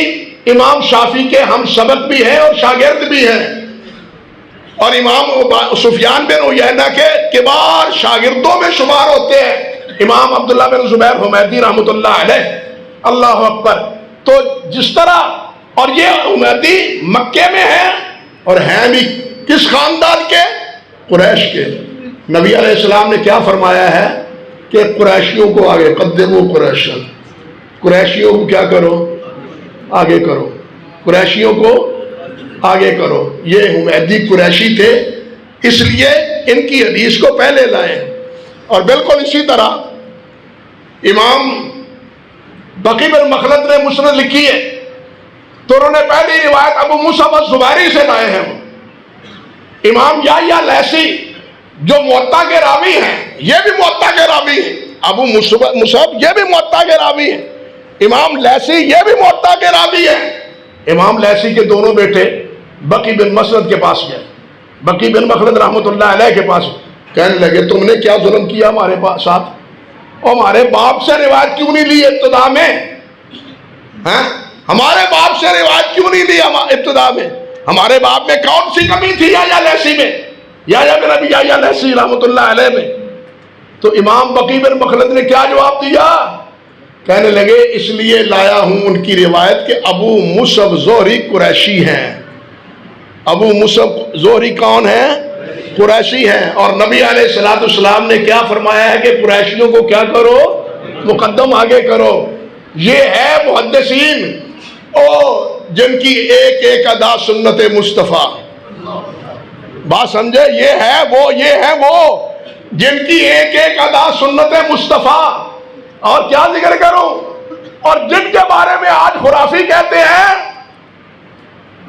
امام شافعی کے ہم سبق بھی ہیں اور شاگرد بھی ہیں، اور امام سفیان بن عیینہ کے کبار شاگردوں میں شمار ہوتے ہیں امام عبداللہ بن زبیر حمیدی رحمۃ اللہ علیہ۔ اللہ اکبر۔ تو جس طرح، اور یہ حمیدی مکے میں ہیں، اور ہیں بھی کس خاندان کے؟ قریش کے۔ نبی علیہ السلام نے کیا فرمایا ہے کہ قریشیوں کو آگے قدموا قریشا، قریشیوں کو کیا کرو؟ آگے کرو، قریشیوں کو آگے کرو۔ یہ حمیدی قریشی تھے، اس لیے ان کی حدیث کو پہلے لائے۔ اور بالکل اسی طرح امام بقی بن مخلد نے مسند لکھی ہے، تو انہوں نے پہلی روایت ابو مصعب الزبیری سے لائے ہیں۔ امام یحییٰ لیثی جو موطا کے راوی ہیں، یہ بھی موطا کے راوی ہیں۔ ابو مصعب یہ بھی موطا کے راوی ہیں، امام لیثی یہ بھی موطا کے راوی ہیں۔ امام لیثی کے دونوں بیٹے بقی بن مخلد کے پاس گئے، بقی بن مخلد رحمۃ اللہ علیہ کے پاس، کہنے لگے تم نے کیا ظلم کیا ہمارے ساتھ، اور ہمارے باپ سے روایت کیوں نہیں لی ابتدا میں؟ ہمارے باپ سے روایت کیوں نہیں لی ابتدا میں؟ ہمارے باپ میں کون سی کمی تھی یحییٰ لیثی میں، یحییٰ بن ابی یحییٰ لیثی رحمۃ اللہ علیہ میں؟ تو امام بقی بن مخلد نے کیا جواب دیا؟ کہنے لگے اس لیے لایا ہوں ان کی روایت کہ ابو مصعب زہری قریشی ہیں۔ ابو مصعب زہری کون ہیں؟ قریشی ہیں، اور نبی علیہ الصلوۃ والسلام نے کیا فرمایا ہے کہ قریشیوں کو کیا کرو؟ مقدم آگے کرو۔ یہ ہے محدثین جن کی ایک ایک ادا سنت مصطفیٰ، بات سمجھے؟ یہ ہے وہ جن کی ایک ایک ادا سنت مصطفیٰ۔ اور کیا ذکر کروں؟ اور جن کے بارے میں آج خرافی کہتے ہیں،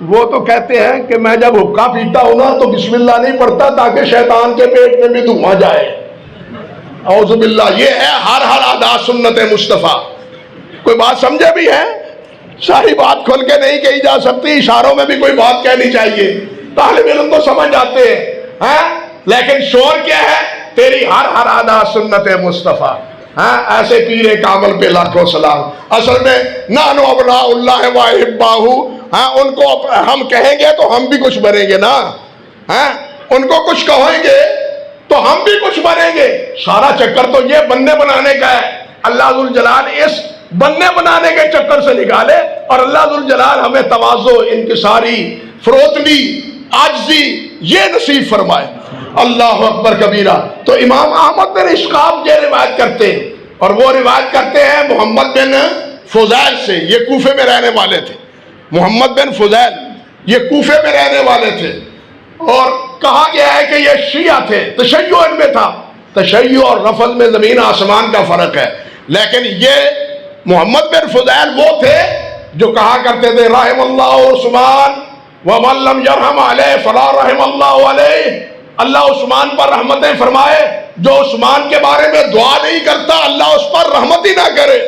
وہ تو کہتے ہیں کہ میں جب حقہ پیتا ہوں نا تو بسم اللہ نہیں پڑھتا تاکہ شیطان کے پیٹ میں بھی دھواں جائے۔ اعوذ باللہ، یہ ہے ہر ادا سنت مصطفیٰ۔ کوئی بات سمجھے بھی ہے؟ ساری بات کھل کے نہیں کہی جا سکتی، اشاروں میں بھی کوئی بات کہنی چاہیے، طالب علم تو سمجھ جاتے ہیں، لیکن شور کیا ہے؟ تیری ہر ادا سنت مصطفیٰ۔ ایسے پیر کامل پہ لاکھوں سلام۔ اصل میں نحنو ابناء اللہ و احباؤہ، ان کو ہم کہیں گے تو ہم بھی کچھ بنیں گے نا، ان کو کچھ کہیں گے تو ہم بھی کچھ بنیں گے۔ سارا چکر تو یہ بننے بنانے کا ہے۔ اللہ ذوالجلال اس بننے بنانے کے چکر سے نکالے، اور اللہ ذوالجلال ہمیں تواضع، انکساری، فروتنی، عاجزی یہ نصیب فرمائے۔ اللہ اکبر کبیرہ۔ تو امام احمد بن اسحاق یہ روایت کرتے ہیں، اور وہ روایت کرتے ہیں محمد بن فضیل سے، یہ کوفے میں رہنے والے تھے۔ محمد بن فضیل یہ کوفے میں رہنے والے تھے، اور کہا گیا ہے کہ یہ شیعہ تھے، تشیع ان میں تھا۔ تشیع اور رفض میں زمین آسمان کا فرق ہے، لیکن یہ محمد بن فضیل وہ تھے جو کہا کرتے تھے رحم اللہ عثمان ومن لم یرحم علیہ فلا رحم اللہ علیہ۔ اللہ عثمان پر رحمتیں فرمائے، جو عثمان کے بارے میں دعا نہیں کرتا اللہ اس پر رحمت ہی نہ کرے۔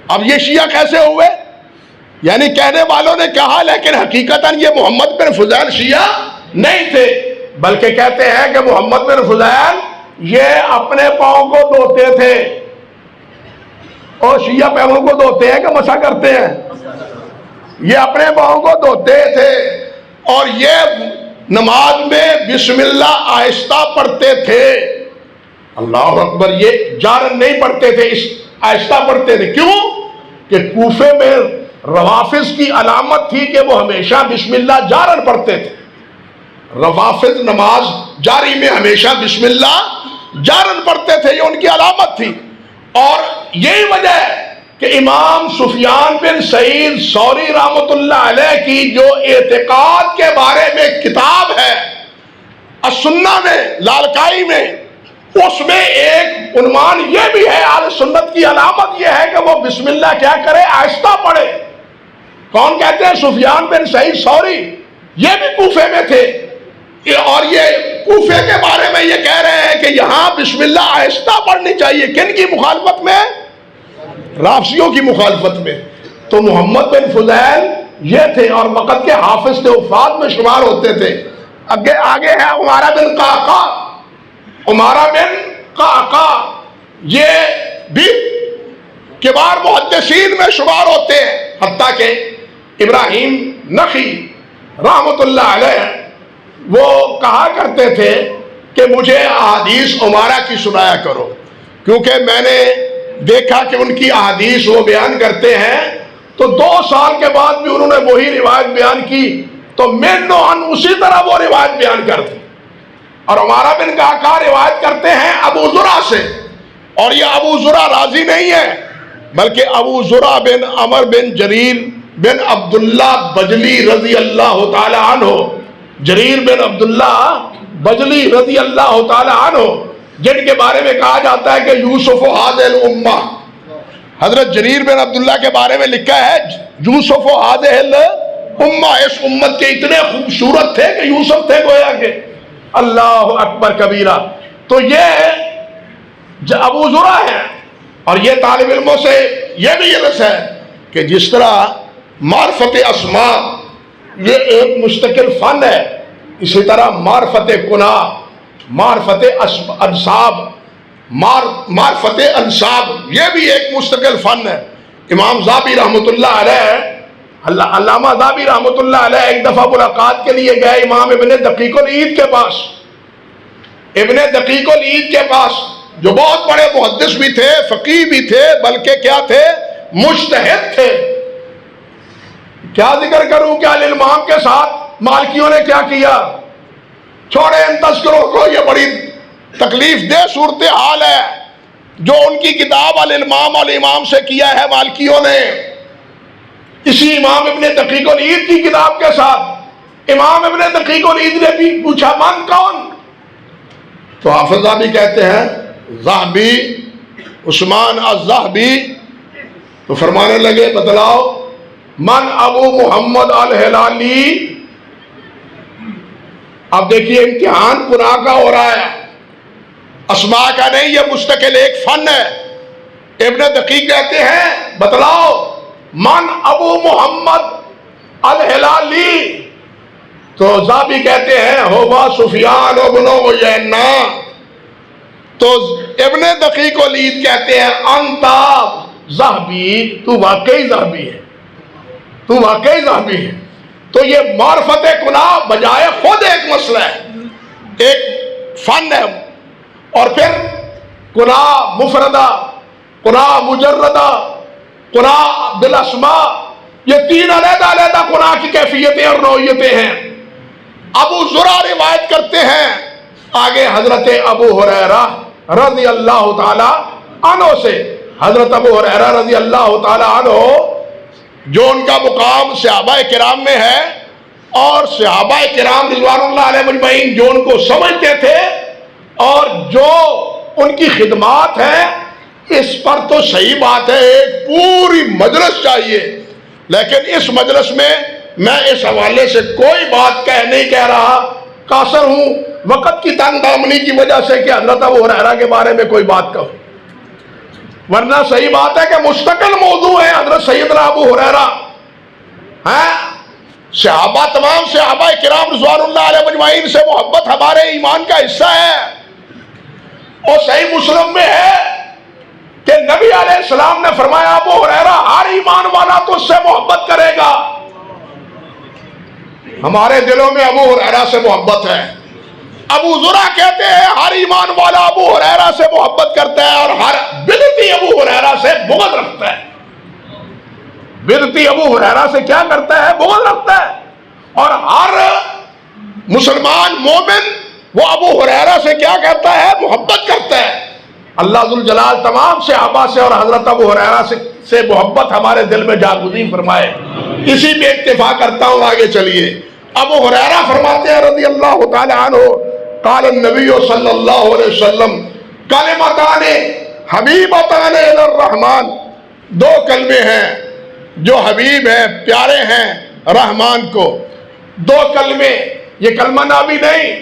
اب یہ شیعہ کیسے ہوئے؟ یعنی کہنے والوں نے کہا، لیکن حقیقتاً یہ محمد بن فضیل شیعہ نہیں تھے، بلکہ کہتے ہیں کہ محمد بن فضیل یہ اپنے پاؤں کو دھوتے تھے، اور شیعہ پیروں کو دھوتے ہیں کہ مسح کرتے ہیں؟ یہ اپنے پاؤں کو دھوتے تھے، اور یہ نماز میں بسم اللہ آہستہ پڑھتے تھے۔ اللہ اکبر، یہ جارن نہیں پڑھتے تھے، آہستہ پڑھتے تھے۔ کیوں؟ کہ کوفے میں روافض کی علامت تھی کہ وہ ہمیشہ بسم اللہ جارن پڑھتے تھے۔ روافض نماز جاری میں ہمیشہ بسم اللہ جارن پڑھتے تھے، یہ ان کی علامت تھی۔ اور یہی وجہ ہے کہ امام سفیان بن سعید ثوری رحمۃ اللہ علیہ کی جو اعتقاد کے بارے میں کتاب ہے السنہ میں، لالکائی میں، اس میں ایک عنوان یہ بھی ہے، اہل سنت کی علامت یہ ہے کہ وہ بسم اللہ کیا کرے؟ آہستہ پڑھے۔ کون کہتے ہیں؟ سفیان بن سعید ثوری، یہ بھی کوفے میں تھے، اور یہ کوفے کے بارے میں یہ کہہ رہے ہیں کہ یہاں بسم اللہ آہستہ پڑھنی چاہیے۔ کن کی مخالفت میں؟ رافضیوں کی مخالفت میں۔ تو محمد بن فضیل یہ تھے، اور وقت کے حافظ تھے، وفات میں شمار ہوتے تھے۔ آگے ہے عمارہ بن قعقاع۔ عمارہ بن قعقاع یہ بھی کبار محدثین میں شمار ہوتے ہیں، حتیٰ کہ ابراہیم نخعی رحمۃ اللہ علیہ وہ کہا کرتے تھے کہ مجھے احادیث عمارہ کی سنایا کرو، کیونکہ میں نے دیکھا کہ ان کی احادیث وہ بیان کرتے ہیں، تو 2 سال کے بعد بھی انہوں نے وہی روایت بیان کی، تو میں اسی طرح وہ روایت بیان کرتے۔ اور عمارہ بن قعقاع روایت کرتے ہیں ابو زرع سے، اور یہ ابو زرع راضی نہیں ہے، بلکہ ابو زرع بن عمر بن جریر بن عبداللہ بجلی رضی اللہ تعالی عنہ، جریر بن عبداللہ بجلی رضی اللہ تعالی عنہ، جن کے بارے میں کہا جاتا ہے کہ یوسف هذه الامہ، حضرت جریر بن عبداللہ کے بارے میں لکھا ہے یوسف هذه الامہ، اس امت کے اتنے خوبصورت تھے کہ یوسف تھے گویا کہ، اللہ اکبر کبیرہ۔ تو یہ ابو زرع ہے، اور یہ طالب علموں سے یہ بھی علم ہے کہ جس طرح معرفت اسماء یہ ایک مستقل فن ہے، اسی طرح معرفت کنہ، معرفت انساب، معرفت انساب یہ بھی ایک مستقل فن ہے۔ امام ذابی رحمۃ اللہ علیہ، علامہ ذابی رحمۃ اللہ علیہ ایک دفعہ ملاقات کے لیے گئے امام ابن دقیق العید کے پاس، ابن دقیق العید کے پاس، جو بہت بڑے محدث بھی تھے، فقیہ بھی تھے، بلکہ کیا تھے؟ مجتہد تھے۔ کیا ذکر کروں کہ الامام کے ساتھ مالکیوں نے کیا کیا؟ چھوڑے ان تذکروں کو، یہ بڑی تکلیف دہ صورتحال ہے جو ان کی کتاب الامام والامام سے کیا ہے مالکیوں نے۔ اسی امام ابن دقیق العید کی کتاب کے ساتھ امام ابن دقیق العید نے بھی پوچھا من کون؟ تو حافظ ذہبی کہتے ہیں ذہبی عثمان الذہبی، تو فرمانے لگے بتلاؤ من ابو محمد الہلالی۔ اب دیکھیے امتحان قرآن کا ہو رہا ہے، اسماء کا نہیں، یہ مستقل ایک فن ہے۔ ابن دقیق کہتے ہیں بتلاؤ من ابو محمد الہلالی، تو ذہبی کہتے ہیں ہوا سفیان ابن عیینہ، تو ابن دقیق العید کہتے ہیں انتا ذہبی، تو واقعی ذہبی ہے، تو واقعی ذہبی ہے۔ تو یہ معرفت کنہ بجائے خود ایک مسئلہ ہے، ایک فن ہے، اور پھر کنہ مفردہ، کنہ مجردہ، کنہ بالاسماء، یہ تین علیحدہ علیحدہ کنہ کی کیفیتیں اور نوعیتیں ہیں۔ ابو زرع روایت کرتے ہیں آگے حضرت ابو ہریرہ رضی اللہ تعالی عنہ سے، حضرت ابو ہریرہ رضی اللہ تعالی عنہ جو ان کا مقام صحابہ کرام میں ہے، اور صحابہ کرام رضوان اللہ علیہ مجمعین جو ان کو سمجھتے تھے اور جو ان کی خدمات ہیں، اس پر تو صحیح بات ہے ایک پوری مجلس چاہیے، لیکن اس مجلس میں میں اس حوالے سے کوئی بات نہیں کہہ رہا، قاصر ہوں وقت کی تنگ دامنی کی وجہ سے کہ حضرت ابو ہریرہ کے بارے میں کوئی بات کہوں، ورنہ صحیح بات ہے کہ مستقل موضوع ہے حضرت سیدنا ابو ہریرہ ہیں۔ صحابہ، تمام صحابہ کرام رضوان اللہ علیہ مجمعین سے محبت ہمارے ایمان کا حصہ ہے، اور صحیح مسلم میں ہے کہ نبی علیہ السلام نے فرمایا ابو ہریرہ ہر ایمان والا تو اس سے محبت کرے گا۔ ہمارے دلوں میں ابو ہریرہ سے محبت ہے۔ ابو زرع کہتے ہیں ہر ایمان والا ابو ہریرہ سے محبت کرتا ہے، اور ہر بدعتی ابو ہریرہ سے بغض رکھتا ہے۔ بدعتی ابو ہریرہ سے کیا کرتا ہے؟ بغض رکھتا ہے، اور ہر مسلمان مومن وہ ابو ہریرہ سے کیا کرتا ہے؟ محبت کرتا ہے۔ اللہ ذوالجلال تمام صحابہ سے اور حضرت ابو ہریرہ سے محبت ہمارے دل میں جاگزین فرمائے۔ اسی میں اکتفا کرتا ہوں، آگے چلیے۔ ابو ہریرہ فرماتے ہیں رضی اللہ تعالی عنہ قال النبی صلی اللہ علیہ وسلم کلمتان حبیبتان الی الرحمن، دو کلمے ہیں جو حبیب ہیں، پیارے ہیں رحمان کو، دو کلمے، یہ کلمہ نابی نہیں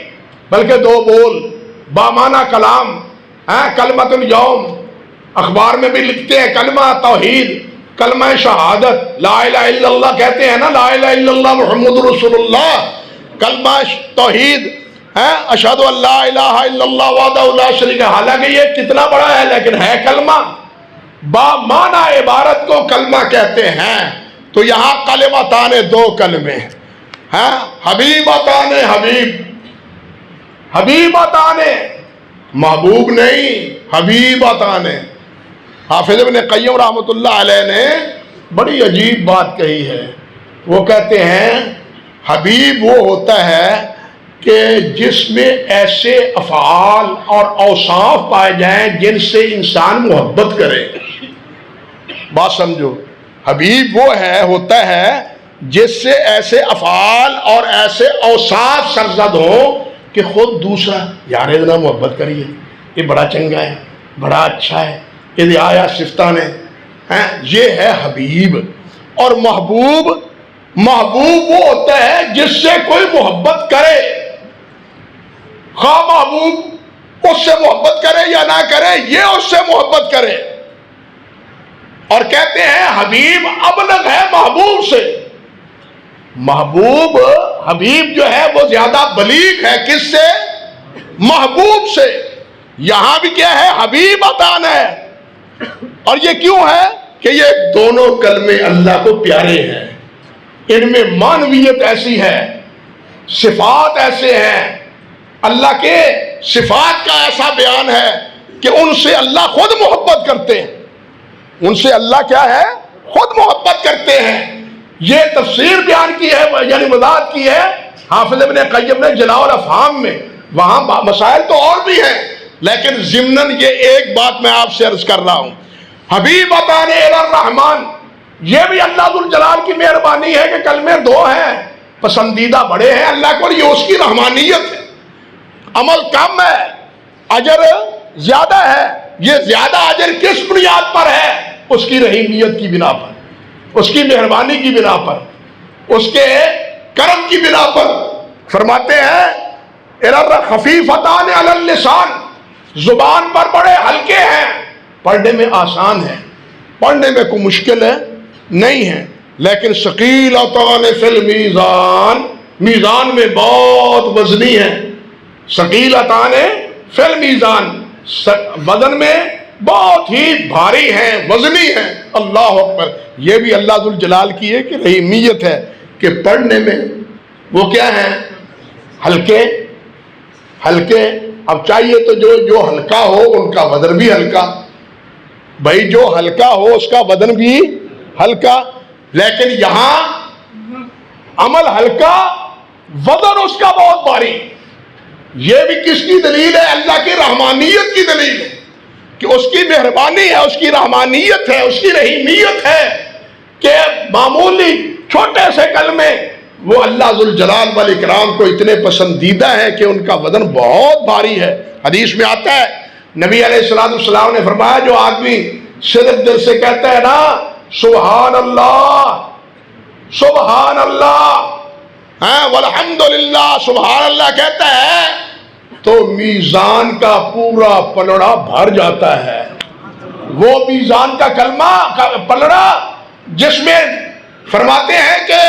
بلکہ دو بول، بامانہ کلام، کلمۃ الیوم، اخبار میں بھی لکھتے ہیں کلمہ توحید، کلمہ شہادت، لا الہ الا اللہ کہتے ہیں نا، لا الہ الا اللہ محمد رسول اللہ، کلمہ توحید، اشہد ان لا الہ الا اللہ وحدہ لا شریک، حالانکہ یہ کتنا بڑا ہے لیکن ہے کلمہ، با معنی عبارت کو کلمہ کہتے ہیں۔ تو یہاں کلمتان دو کلمے ہیں، حبیبتان، حبیبتان محبوب نہیں، حبیبتان۔ حافظ ابن قیم رحمۃ اللہ علیہ نے بڑی عجیب بات کہی ہے، وہ کہتے ہیں حبیب وہ ہوتا ہے کہ جس میں ایسے افعال اور اوصاف پائے جائیں جن سے انسان محبت کرے۔ بات سمجھو، حبیب وہ ہوتا ہے جس سے ایسے افعال اور ایسے اوصاف سرزد ہوں کہ خود دوسرا یار اتنا محبت کریے، یہ بڑا چنگا ہے، بڑا اچھا ہے، یہ آیا صفتان ہے، یہ ہے حبیب۔ اور محبوب وہ ہوتا ہے جس سے کوئی محبت کرے، خواہ محبوب اس سے محبت کرے یا نہ کرے، یہ اس سے محبت کرے۔ اور کہتے ہیں حبیب ابلغ ہے محبوب سے، حبیب جو ہے وہ زیادہ بلیغ ہے، کس سے؟ محبوب سے۔ یہاں بھی کیا ہے؟ حبیب عطان ہے۔ اور یہ کیوں ہے؟ کہ یہ دونوں کلمے اللہ کو پیارے ہیں، ان میں معنویت ایسی ہے، صفات ایسے ہیں، اللہ کے صفات کا ایسا بیان ہے کہ ان سے اللہ خود محبت کرتے ہیں، ان سے اللہ کیا ہے؟ خود محبت کرتے ہیں۔ یہ تفسیر بیان کی ہے، یعنی وضاحت کی ہے حافظ ابن قیم نے جلاء الافہام میں۔ وہاں مسائل تو اور بھی ہیں، لیکن ضمناً یہ ایک بات میں آپ سے عرض کر رہا ہوں، حبیب عطان الرحمن، یہ بھی اللہ ذوالجلال کی مہربانی ہے کہ کلمے دو ہیں، پسندیدہ بڑے ہیں اللہ کو، یہ اس کی رحمانیت ہے۔ عمل کم ہے، اجر زیادہ ہے۔ یہ زیادہ اجر کس بنیاد پر ہے؟ اس کی رحیمیت کی بنا پر، اس کی مہربانی کی بنا پر، اس کے کرم کی بنا پر۔ فرماتے ہیں خفیفتان علی اللسان، زبان پر بڑے ہلکے ہیں، پڑھنے میں آسان ہے، پڑھنے میں کوئی مشکل ہے نہیں ہے، لیکن ثقیلتان فی المیزان، میزان میں بہت وزنی ہے۔ ثقیلتان فی المیزان، وزن میں بہت ہی بھاری ہیں، وزنی ہیں۔ اللہ اکبر۔ یہ بھی اللہ ذوالجلال کی ایک رحیمیت ہے کہ پڑھنے میں وہ کیا ہیں؟ ہلکے۔ اب چاہیے تو جو ہلکا ہو ان کا وزن بھی ہلکا، بھائی جو ہلکا ہو اس کا وزن بھی ہلکا، لیکن یہاں عمل ہلکا، وزن اس کا بہت بھاری۔ یہ بھی کس کی دلیل ہے؟ اللہ کی رحمانیت کی دلیل ہے کہ اس کی مہربانی ہے، اس کی رحمانیت ہے، اس کی رحیمیت ہے کہ معمولی چھوٹے سے کلمے وہ اللہ ذوالجلال والاکرام کو اتنے پسندیدہ ہیں کہ ان کا وزن بہت بھاری ہے۔ حدیث میں آتا ہے نبی علیہ السلام نے فرمایا جو آدمی صدق دل سے کہتا ہے نا سبحان اللہ سبحان اللہ والحمدللہ سبحان اللہ کہتا ہے تو میزان کا پورا پلڑا بھر جاتا ہے۔ وہ میزان کا کلمہ پلڑا جس میں فرماتے ہیں کہ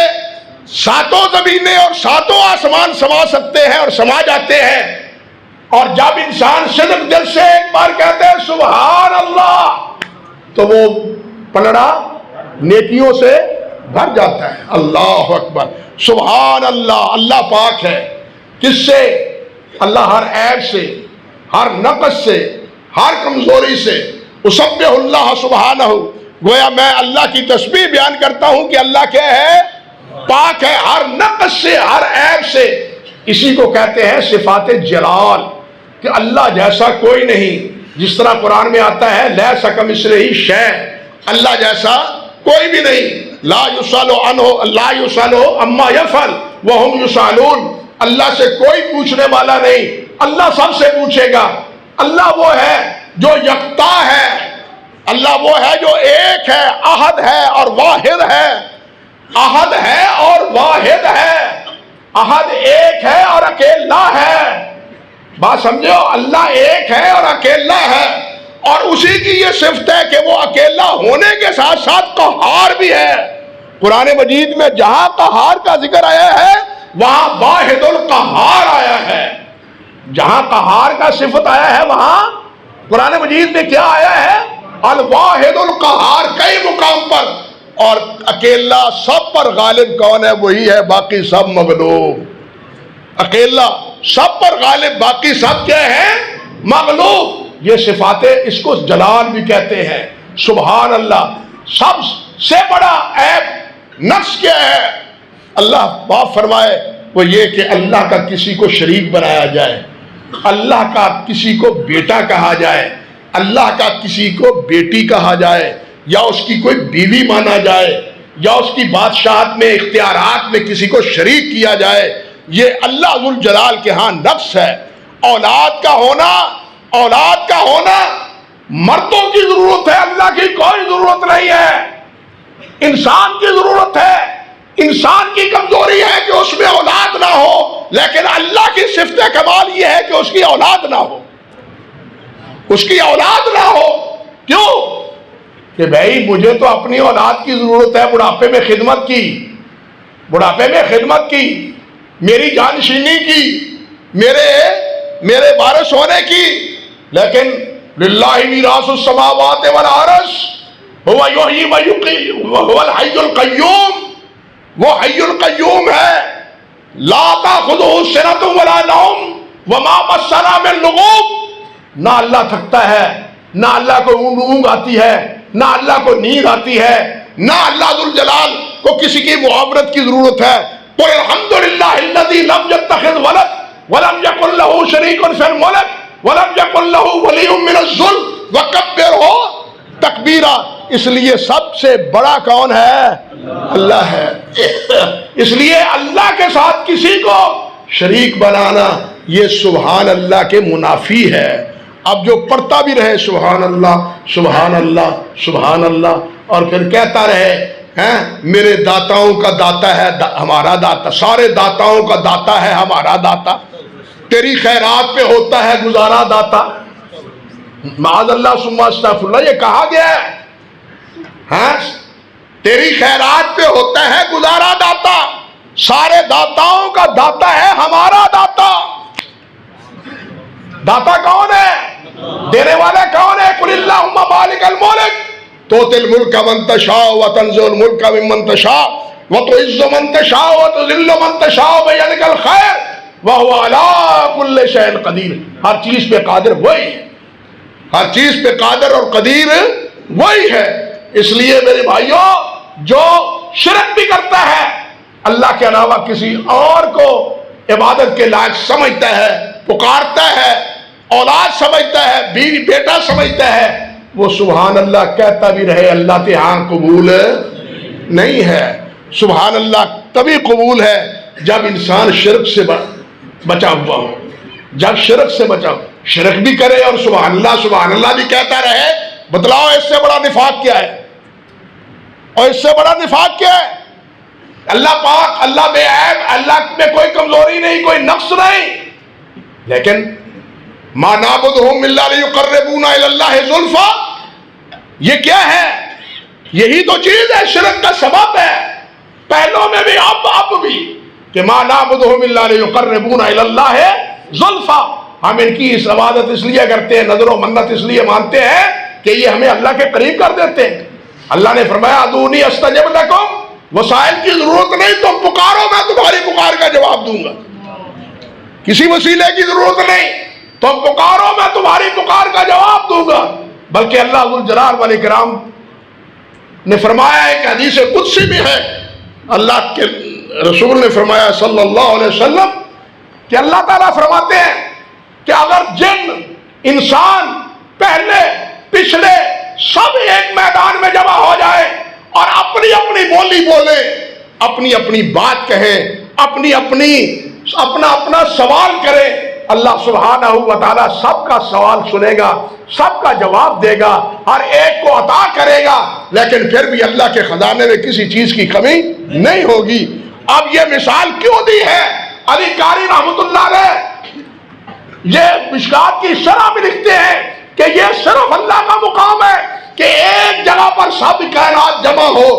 ساتوں زمینیں اور ساتوں آسمان سما سکتے ہیں اور سما جاتے ہیں، اور جب انسان صدق دل سے ایک بار کہتے ہیں سبحان اللہ تو وہ پلڑا نیکیوں سے بھر جاتا ہے۔ اللہ اکبر، سبحان اللہ، اللہ پاک ہے کس سے؟ اللہ ہر عیب سے، ہر نقص سے، ہر کمزوری سے۔ اسبح اللہ سبحانہ، گویا میں اللہ کی تسبیح بیان کرتا ہوں کہ اللہ کیا ہے؟ پاک ہے ہر نقص سے، ہر عیب سے۔ اسی کو کہتے ہیں صفات جلال، کہ اللہ جیسا کوئی نہیں۔ جس طرح قرآن میں آتا ہے لیس کمثلہ شیء، اللہ جیسا کوئی بھی نہیں۔ لا یسأل عنہ لا یسأل عما یفعل وہم یسألون، اللہ سے کوئی پوچھنے والا نہیں، اللہ سب سے پوچھے گا۔ اللہ وہ ہے جو یکتا ہے، اللہ وہ ہے جو ایک ہے، احد ہے اور واحد ہے۔ احد ہے اور واحد ہے، احد ایک ہے اور اکیلا ہے۔ بات سمجھو، اللہ ایک ہے اور اکیلا ہے، اور اسی کی یہ صفت ہے کہ وہ اکیلا ہونے کے ساتھ ساتھ قہار بھی ہے۔ قرآن مجید میں جہاں قہار کا ذکر آیا ہے وہاں واحد القہار آیا ہے۔ جہاں قہار کا صفت آیا ہے وہاں قرآن مجید میں کیا آیا ہے؟ الواحد القہار کئی مقام پر، اور اکیلا سب پر غالب کون ہے؟ وہی ہے، باقی سب مغلوب۔ اکیلا سب پر غالب، باقی سب کیا ہے؟ مغلوب۔ یہ صفاتیں اس کو جلال بھی کہتے ہیں۔ سبحان اللہ، سب سے بڑا عیب نفس کیا ہے؟ اللہ باپ فرمائے وہ یہ کہ اللہ کا کسی کو شریک بنایا جائے، اللہ کا کسی کو بیٹا کہا جائے، اللہ کا کسی کو بیٹی کہا جائے، یا اس کی کوئی بیوی مانا جائے یا اس کی بادشاہت میں اختیارات میں کسی کو شریک کیا جائے، یہ اللہ ذوالجلال کے ہاں نقص ہے۔ اولاد کا ہونا مردوں کی ضرورت ہے، اللہ کی کوئی ضرورت نہیں ہے۔ انسان کی ضرورت ہے، انسان کی کمزوری ہے کہ اس میں اولاد نہ ہو، لیکن اللہ کی صفت کمال یہ ہے کہ اس کی اولاد نہ ہو، اس کی اولاد نہ ہو۔ کیوں؟ کہ بھائی مجھے تو اپنی اولاد کی ضرورت ہے، بڑھاپے میں خدمت کی، میری جانشینی کی، میرے وارث ہونے کی، لیکن للہ میراث السماوات والارض هو یحیی و یمیت وهو الحی القیوم، وہ حی القیوم ہے، لا تأخذہ سنۃ ولا نوم وما مسنا من لغوب، نہ اللہ تھکتا ہے، نہ اللہ کو اونگ آتی ہے، نہ اللہ کو نیند آتی ہے، نہ اللہ ذوالجلال کو کسی کی معاونت کی ضرورت ہے۔ قل الحمد للہ الذی لم یتخذ ولد ولم یکن لہ شریک فی الملک ولم یکن لہ ولی من الذل وکبرہ تکبیرا۔ اس لیے سب سے بڑا کون ہے؟ اللہ ہے۔ اس لیے اللہ کے ساتھ کسی کو شریک بنانا یہ سبحان اللہ کے منافی ہے۔ اب جو پڑھتا بھی رہے سبحان اللہ سبحان اللہ سبحان اللہ اور پھر کہتا رہے میرے داتاؤں کا داتا ہے ہمارا داتا، سارے داتاؤں کا داتا ہے ہمارا داتا، تیری خیرات پہ ہوتا ہے گزارا داتا، معاذ اللہ ثم استغفر اللہ، یہ کہا گیا ہے تیری خیرات پہ ہوتا ہے گزارا داتا، سارے داتاؤں کا داتا ہے ہمارا داتا۔ داتا کون ہے؟ دینے والا کون ہے؟ قل اللہم مالک الملک تؤتی الملک من تشاء وتنزع الملک ممن تشاء وتعز من تشاء وتذل من تشاء بیدک الخیر وہو علی کل شیء قدیر۔ ہر چیز پہ قادر وہی ہے، ہر چیز پہ قادر اور قدیر وہی ہے۔ اس لیے میرے بھائیوں، جو شرک بھی کرتا ہے اللہ کے علاوہ کسی اور کو عبادت کے لائق سمجھتا ہے، پکارتا ہے، اولاد سمجھتا ہے، بیوی بیٹا سمجھتا ہے، وہ سبحان اللہ کہتا بھی رہے اللہ کے ہاں قبول نہیں ہے۔ سبحان اللہ تبھی قبول ہے جب انسان شرک سے بچا ہوا ہو، جب شرک سے بچا ہو، شرک بھی کرے اور سبحان اللہ بھی کہتا رہے۔ بتلاؤ اس سے بڑا نفاق کیا ہے؟ اور اس سے بڑا نفاق کیا ہے؟ اللہ پاک، اللہ بے عیب، اللہ میں کوئی کمزوری نہیں، کوئی نقص نہیں، لیکن ما نعبدہم الا لیقربونا الی اللہ زلفی، یہ کیا ہے؟ یہی تو چیز ہے، شرک کا سبب ہے، پہلوں میں بھی اب بھی، کہ ما نعبدہم الا لیقربونا الی اللہ زلفی، ہم ان کی اس عبادت اس لیے کرتے ہیں، نظر و منت اس لیے مانتے ہیں کہ یہ ہمیں اللہ کے قریب کر دیتے ہیں۔ اللہ نے فرمایا ادعونی استجب لکم، وسائل کی ضرورت نہیں، تم پکارو میں تمہاری پکار کا جواب دوں گا، کسی وسیلے کی ضرورت نہیں، تم پکارو میں تمہاری پکار کا جواب دوں گا۔ بلکہ اللہ ذوالجلال والاکرام نے فرمایا، ایک حدیث قدسی بھی ہے، اللہ کے رسول نے فرمایا صلی اللہ علیہ وسلم کہ اللہ تعالیٰ فرماتے ہیں کہ اگر جن انسان پہلے پچھلے سب ایک میدان میں جمع ہو جائے اور اپنی اپنی بولی بولے، اپنی اپنی بات کہیں، اپنا سوال کرے، اللہ سبحانہ و تعالیٰ سب کا سوال سنے گا، سب کا جواب دے گا، ہر ایک کو عطا کرے گا، لیکن پھر بھی اللہ کے خزانے میں کسی چیز کی کمی نہیں ہوگی۔ اب یہ مثال کیوں دی ہے؟ علی قاری رحمۃ اللہ علیہ یہ مشکات کی شرح میں لکھتے ہیں کہ یہ صرف اللہ کا مقام ہے کہ ایک جگہ پر سب کائنات جمع ہو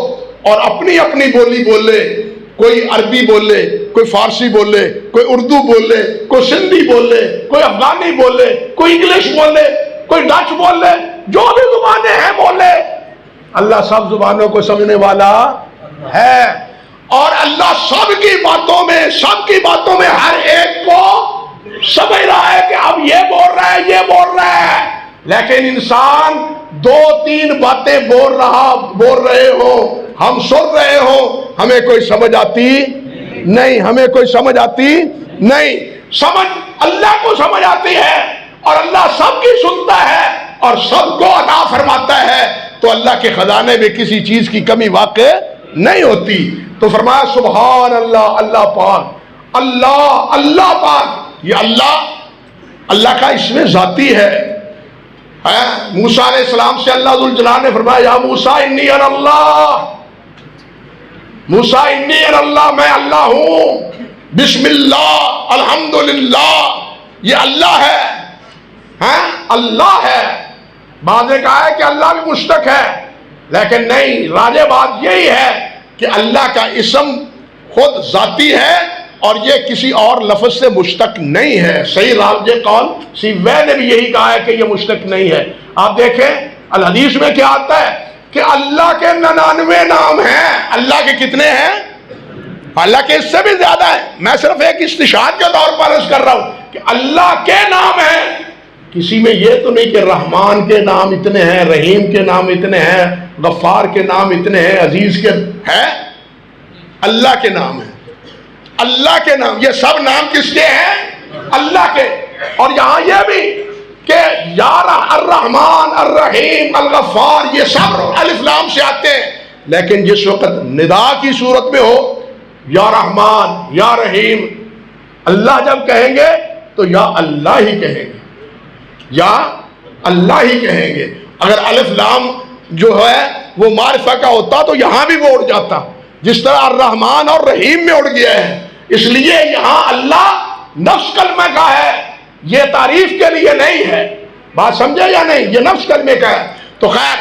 اور اپنی اپنی بولی بول لے، کوئی عربی بول لے، کوئی فارسی بول لے، کوئی اردو بول لے، کوئی سندھی بول لے، کوئی افغانی بول لے، کوئی انگلش بول لے، کوئی ڈچ بول لے، جو بھی زبانیں ہیں بول لے، اللہ سب زبانوں کو سمجھنے والا ہے، اور اللہ سب کی باتوں میں ہر ایک کو سمجھ رہا ہے کہ اب یہ بول رہا ہے، یہ بول رہا ہے، لیکن انسان دو تین باتیں بول رہے ہو، ہم سن رہے ہو، ہمیں کوئی سمجھ آتی نہیں، ہمیں کوئی سمجھ آتی نہیں، سمجھ اللہ کو سمجھ آتی ہے، اور اللہ سب کی سنتا ہے اور سب کو عطا فرماتا ہے۔ تو اللہ کے خزانے میں کسی چیز کی کمی واقع نہیں ہوتی. تو فرمایا سبحان اللہ، اللہ پاک، اللہ اللہ پاک. یہ اللہ کا اسم ذاتی ہے. موسیٰ علیہ السلام سے اللہ ذوالجلال نے فرمایا یا موسیٰ انی انا اللہ، موسیٰ انی انا اللہ، میں اللہ ہوں، بسم اللہ الحمدللہ. یہ اللہ ہے، اللہ ہے. بعض نے کہا ہے کہ اللہ بھی مشتق ہے، لیکن نہیں، راجح بات یہی ہے کہ اللہ کا اسم خود ذاتی ہے اور یہ کسی اور لفظ سے مشتق نہیں ہے. صحیح راجح قول سیوے نے بھی یہی کہا ہے کہ یہ مشتق نہیں ہے. آپ دیکھیں الحدیث میں کیا آتا ہے کہ اللہ کے 99 نام ہیں. اللہ کے کتنے ہیں؟ اللہ کے اس سے بھی زیادہ ہیں. میں صرف ایک استشہاد کے طور پر عرض کر رہا ہوں کہ اللہ کے نام ہیں. کسی میں یہ تو نہیں کہ رحمان کے نام اتنے ہیں، رحیم کے نام اتنے ہیں، غفار کے نام اتنے ہیں، عزیز کے ہے. اللہ کے نام ہیں، اللہ کے نام. یہ سب نام کس کے ہیں؟ اللہ کے. اور یہاں یہ بھی کہ یار الرحمن الرحیم الغفار، یہ سب الف لام سے آتے ہیں. لیکن جس وقت ندا کی صورت میں ہو، یا رحمان یا رحیم، اللہ جب کہیں گے تو یا اللہ ہی کہیں گے، یا اللہ ہی کہیں گے. اگر الف لام جو ہے وہ معرفہ کا ہوتا تو یہاں بھی وہ اڑ جاتا، جس طرح الرحمن اور رحیم میں اڑ گیا ہے. اس لیے یہاں اللہ نفس کلمہ کا ہے، یہ تعریف کے لیے نہیں ہے. بات سمجھے یا نہیں؟ یہ نفس کلمے کا ہے. تو خیر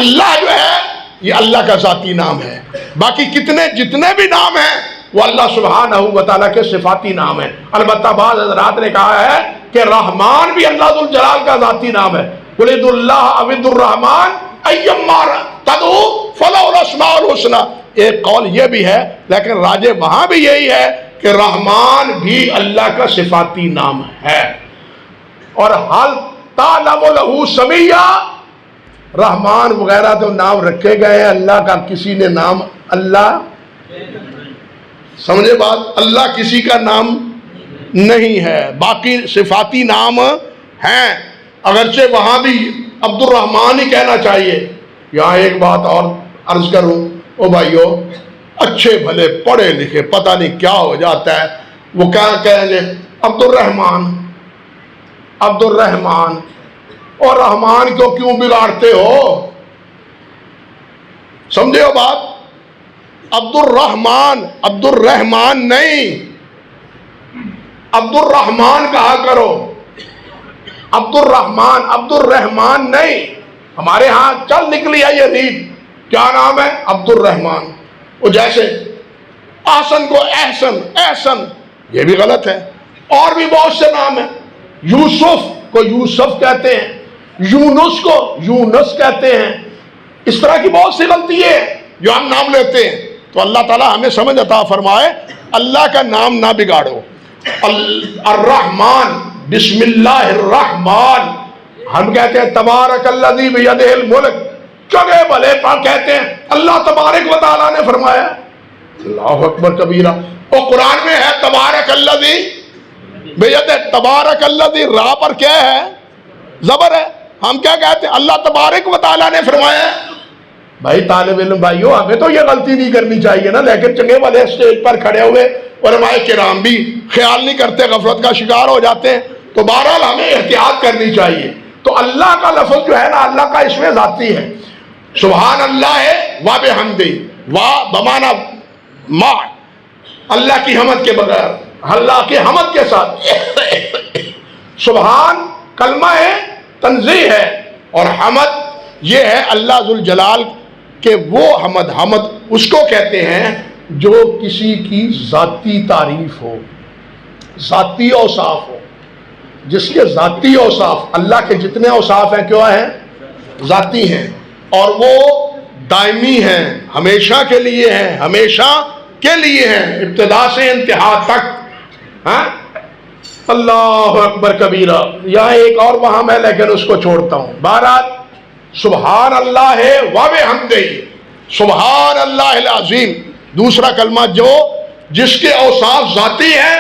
اللہ جو ہے یہ اللہ کا ذاتی نام ہے. باقی جتنے بھی نام ہیں وہ اللہ سبحانہ و تعالیٰ کے صفاتی نام ہیں. البتہ بعض حضرات نے کہا ہے کہ رحمان بھی اللہ ذوالجلال کا ذاتی نام ہے. قل ادعوا اللہ او ادعوا الرحمن ایما تدعوا فلہ الاسماء الحسنی. ایک قول یہ بھی ہے، لیکن راجح وہاں بھی یہی ہے کہ رحمان بھی اللہ کا صفاتی نام ہے. اور حل تعلم لہ سمیہ، رحمان وغیرہ تو نام رکھے گئے ہیں، اللہ کا کسی نے نام اللہ، سمجھے بات، اللہ کسی کا نام نہیں ہے. باقی صفاتی نام ہیں، اگرچہ وہاں بھی عبد الرحمن ہی کہنا چاہیے. یہاں ایک بات اور عرض کروں، او بھائیو، اچھے بھلے پڑھے لکھے پتہ نہیں کیا ہو جاتا ہے، وہ کیا کہیں گے عبد الرحمن، عبد الرحمن. اور رحمان کو کیوں بگاڑتے ہو؟ سمجھے ہو بات؟ عبد الرحمن، عبد الرحمن نہیں، عبد الرحمن کہا کرو. عبد الرحمن، عبد الرحمن نہیں. ہمارے ہاں چل نکلی ہے یہ ریت، کیا نام ہے؟ عبد الرحمن. وہ جیسے احسن کو احسن، احسن، یہ بھی غلط ہے. اور بھی بہت سے نام ہیں. یوسف کو یوسف کہتے ہیں، یونس کو یونس کہتے ہیں. اس طرح کی بہت سی غلطی ہے جو ہم نام لیتے ہیں. تو اللہ تعالیٰ ہمیں سمجھ عطا فرمائے، اللہ کا نام نہ بگاڑو. الرحمن، بسم اللہ الرحمن. ہم کہتے ہیں تبارک الذی بیدہ الملک، چگے بھلے پاک کہتے ہیں اللہ تبارک و تعالیٰ نے فرمایا. اللہ اکبر کبیرہ. اور قرآن میں ہے تبارک الذی بیدہ، تبارک الذی، راہ پر کیا ہے؟ زبر ہے. ہم کیا کہتے ہیں؟ اللہ تبارک و تعالیٰ نے فرمایا. بھائی طالب علم بھائیو، ہمیں تو یہ غلطی نہیں کرنی چاہیے نا. لیکن چنگے والے اسٹیج پر کھڑے ہوئے علماء کرام بھی خیال نہیں کرتے، غفلت کا شکار ہو جاتے ہیں. تو بہرحال ہمیں احتیاط کرنی چاہیے. تو اللہ کا لفظ جو ہے نا، اللہ کا اسم ذاتی ہے. سبحان اللہ ہے وا بحمدہ، وا بمانا ما، اللہ کی حمد کے بغیر، اللہ کی حمد کے ساتھ. سبحان کلمہ ہے، تنزیہ ہے، اور حمد یہ ہے اللہ ذوالجلال کہ وہ حمد اس کو کہتے ہیں جو کسی کی ذاتی تعریف ہو، ذاتی اوصاف ہو. جس کے ذاتی اوصاف، اللہ کے جتنے اوصاف ہیں کیا ہیں؟ ذاتی ہیں، اور وہ دائمی ہیں، ہمیشہ کے لیے ہیں، ہمیشہ کے لیے ہیں، ابتدا سے انتہا تک. ہاں، اللہ اکبر کبیرہ. یہاں ایک اور وہم ہے لیکن اس کو چھوڑتا ہوں. بہرحال سبحان اللہ ہے وبحمدہ، سبحان اللہ العظیم. دوسرا کلمہ جو جس کے اوصاف ذاتی ہیں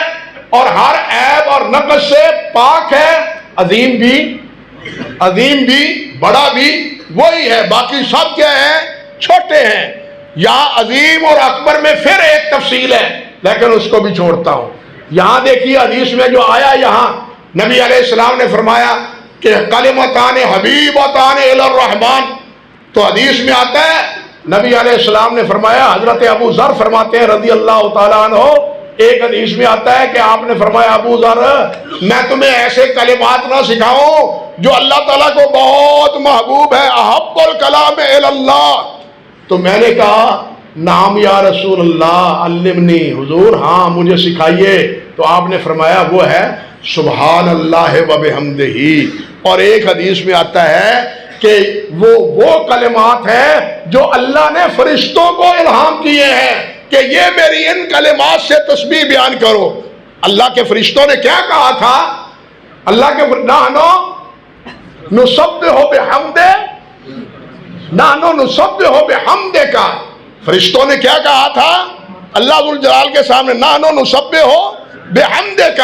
اور ہر عیب اور نقص سے پاک ہے، عظیم بھی، بڑا بھی، وہی ہے، باقی سب کیا ہیں؟ چھوٹے ہیں۔ یہاں عظیم اور اکبر میں پھر ایک تفصیل ہے، لیکن اس کو بھی چھوڑتا ہوں۔ یہاں دیکھیے حدیث میں جو آیا، یہاں نبی علیہ السلام نے فرمایا کہ کلمتان حبیبتان الی الرحمن، تو حدیث میں آتا ہے نبی علیہ السلام نے فرمایا، حضرت ابو ذر فرماتے ہیں رضی اللہ تعالیٰ عنہ، ایک حدیث میں آتا ہے کہ آپ نے فرمایا ابو ذر میں تمہیں ایسے کلمات نہ سکھاؤں جو اللہ تعالیٰ کو بہت محبوب ہے، احب الکلام الی اللہ؟ تو میں نے کہا نام یا رسول اللہ علمنی، حضور ہاں مجھے سکھائیے۔ تو آپ نے فرمایا وہ ہے سبحان اللہ و بحمدہ۔ اور ایک حدیث میں آتا ہے کہ وہ کلمات ہیں جو اللہ نے فرشتوں کو الہام کیے ہیں کہ یہ میری ان کلمات سے تسبیح بیان کرو۔ اللہ کے فرشتوں نے کیا کہا تھا؟ اللہ کے نحنو نسبح بحمد، نحنو نسبح بحمدک، فرشتوں نے کیا کہا تھا اللہ ذوالجلال کے سامنے؟ نحنو نسبح بحمدک۔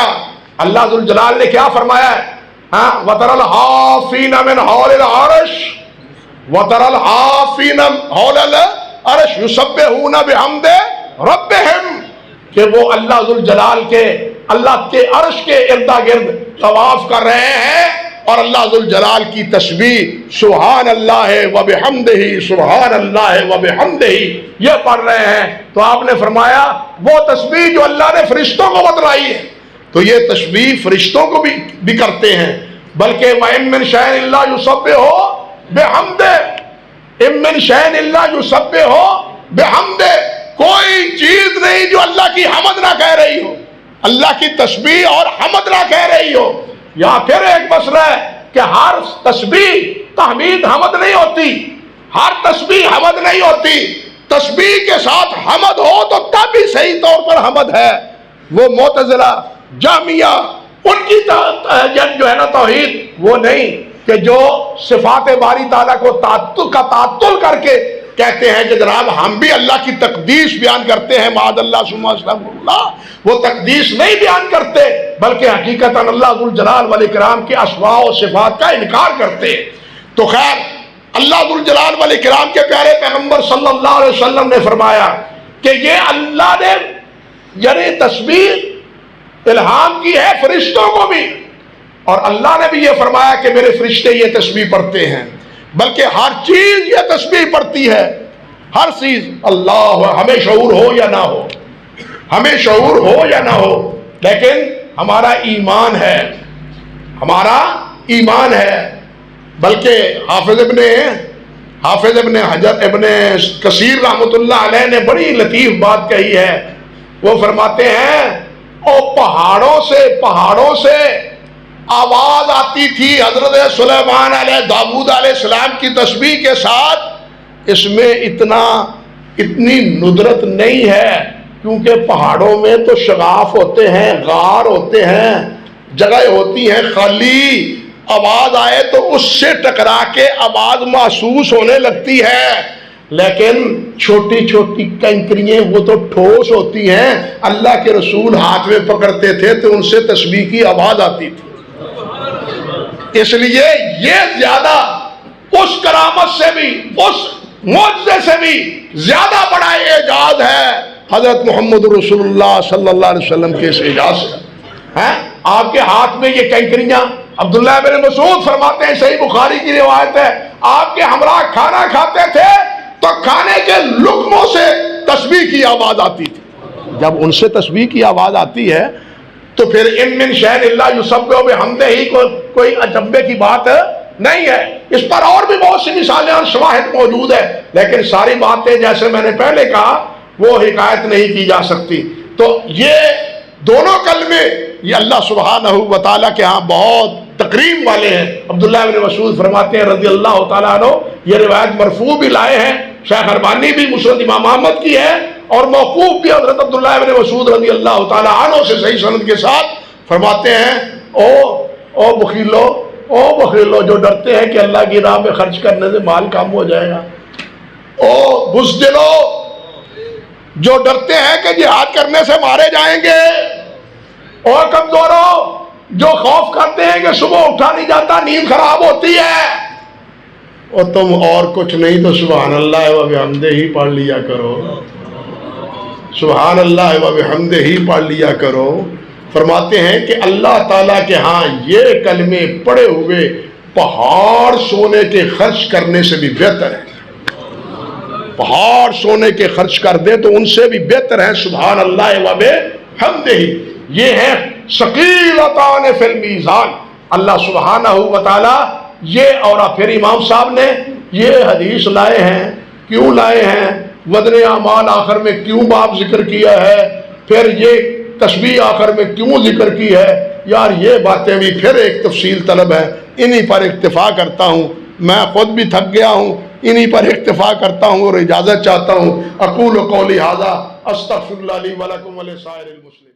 اللہ ذوالجلال نے کیا فرمایا ہے؟ وَتَرَى الْحَافِينَ مِنْ حَوْلِ الْعَرْشِ وَتَرَى الْحَافِينَ حَوْلَ الْعَرْشِ يُسَبِّحُونَ بِحَمْدِ رَبِّهِمْ، کہ وہ اللہ ذوالجلال کے، اللہ کے عرش کے اردا گرد طواف کر رہے ہیں اور اللہ ذوالجلال کی تسبیح سبحان اللہ و بحمدہ سبحان اللہ و بحمدہ یہ پڑھ رہے ہیں۔ تو آپ نے فرمایا وہ تسبیح جو اللہ نے فرشتوں کو بتلائی ہے، تو یہ تسبیح فرشتوں کو بھی کرتے ہیں، بلکہ وَإِن مِّن شَيْءٍ إِلَّا يُسَبِّحُ بِحَمْدِهِ، إِن مِّن شَيْءٍ إِلَّا يُسَبِّحُ بِحَمْدِهِ، کوئی چیز نہیں جو اللہ کی حمد نہ کہہ رہی ہو، اللہ کی تسبیح اور حمد نہ کہہ رہی ہو۔ یہاں پھر ایک مسئلہ ہے کہ ہر تسبیح تحمید حمد نہیں ہوتی، ہر تسبیح حمد نہیں ہوتی، تسبیح کے ساتھ حمد ہو تو تب ہی صحیح طور پر حمد ہے۔ وہ معتزلہ جامعہ ان کی جو ہے نا توحید وہ نہیں کہ جو صفات باری تعالیٰ کو تعطل کر کے کہتے ہیں کہ جناب ہم بھی اللہ کی تقدیس بیان کرتے ہیں، معاذ اللہ ثم استغفر اللہ، وہ تقدیس نہیں بیان کرتے بلکہ حقیقتاً اللہ ذوالجلال والاکرام کے اسماء و صفات کا انکار کرتے ہیں۔ تو خیر اللہ ذوالجلال والاکرام کے پیارے پیغمبر صلی اللہ علیہ وسلم نے فرمایا کہ یہ اللہ نے یعنی تسبیح الہام کی ہے فرشتوں کو بھی، اور اللہ نے بھی یہ فرمایا کہ میرے فرشتے یہ تسبیح پڑھتے ہیں، بلکہ ہر چیز یہ تسبیح پڑھتی ہے، ہر چیز۔ اللہ ہمیں شعور ہو یا نہ ہو، ہمیں شعور ہو یا نہ ہو، لیکن ہمارا ایمان ہے، ہمارا ایمان ہے۔ بلکہ حافظ ابن حجر ابن کثیر رحمۃ اللہ علیہ نے بڑی لطیف بات کہی ہے، وہ فرماتے ہیں اور پہاڑوں سے آواز آتی تھی حضرت سلیمان علیہ داؤد علیہ السلام کی تسبیح کے ساتھ، اس میں اتنی ندرت نہیں ہے، کیونکہ پہاڑوں میں تو شگاف ہوتے ہیں، غار ہوتے ہیں، جگہ ہوتی ہیں خالی، آواز آئے تو اس سے ٹکرا کے آواز محسوس ہونے لگتی ہے، لیکن چھوٹی چھوٹی کنکریاں وہ تو ٹھوس ہوتی ہیں، اللہ کے رسول ہاتھ میں پکڑتے تھے تو ان سے تسبیح کی آواز آتی تھی۔ اس لیے یہ زیادہ اس کرامت سے بھی، اس معجزے سے بھی زیادہ بڑا اعجاز ہے حضرت محمد رسول اللہ صلی اللہ علیہ وسلم کے اس اعجاز سے۔ آپ کے ہاتھ میں یہ کنکریاں، عبداللہ بن مسعود فرماتے ہیں، صحیح بخاری کی روایت ہے، آپ کے ہمراہ کھانا کھاتے تھے تو کھانے کے لقموں سے تسبیح کی آواز آتی تھی۔ جب ان سے تسبیح کی آواز آتی ہے تو پھر ان من شیء الا یسبح بحمدہ ہی کوئی اجنبے کی بات نہیں ہے۔ اس پر اور بھی بہت سی مثالیں اور شواہد موجود ہے، لیکن ساری باتیں جیسے میں نے پہلے کہا وہ حکایت نہیں کی جا سکتی۔ تو یہ دونوں کلمے یہ اللہ سبحانہ و تعالیٰ کے ہاں بہت تکریم والے ہیں۔ عبداللہ بن مسعود فرماتے ہیں رضی اللہ تعالیٰ عنہ، یہ روایت مرفوع بھی لائے ہیں، شیخ البانی بھی مسند امام احمد کی ہے، اور موقوف بھی حضرت عبداللہ بن مسعود رضی اللہ تعالیٰ عنہ سے صحیح سند کے ساتھ فرماتے ہیں، او بخیلو جو ڈرتے ہیں کہ اللہ کی راہ میں خرچ کرنے سے مال کم ہو جائے گا، او بزدلو جو ڈرتے ہیں کہ جہاد کرنے سے مارے جائیں گے، اور کمزورو جو خوف کرتے ہیں کہ صبح اٹھا نہیں جاتا، نیند خراب ہوتی ہے، اور تم اور کچھ نہیں تو سبحان اللہ و بحمدہ ہی پڑھ لیا کرو، سبحان اللہ و بحمدہ ہی پڑھ لیا کرو۔ فرماتے ہیں کہ اللہ تعالیٰ کے ہاں یہ کلمے پڑے ہوئے پہاڑ سونے کے خرچ کرنے سے بھی بہتر ہے۔ پہاڑ سونے کے خرچ کر دیں تو ان سے بھی بہتر ہے سبحان اللہ و بحمدہ ہی۔ یہ ہے ثقیلتان فی المیزان۔ اللہ سبحانہ و تعالی یہ، اور پھر امام صاحب نے یہ حدیث لائے ہیں، کیوں لائے ہیں؟ وزن اعمال آخر میں کیوں باب ذکر کیا ہے؟ پھر یہ تسبیح آخر میں کیوں ذکر کی ہے؟ یار یہ باتیں بھی پھر ایک تفصیل طلب ہے، انہی پر اکتفا کرتا ہوں، میں خود بھی تھک گیا ہوں، انہی پر اکتفا کرتا ہوں اور اجازت چاہتا ہوں۔ اقول قولی ھذا استغفر اللہ لی ولکم ولسائر المسلمین۔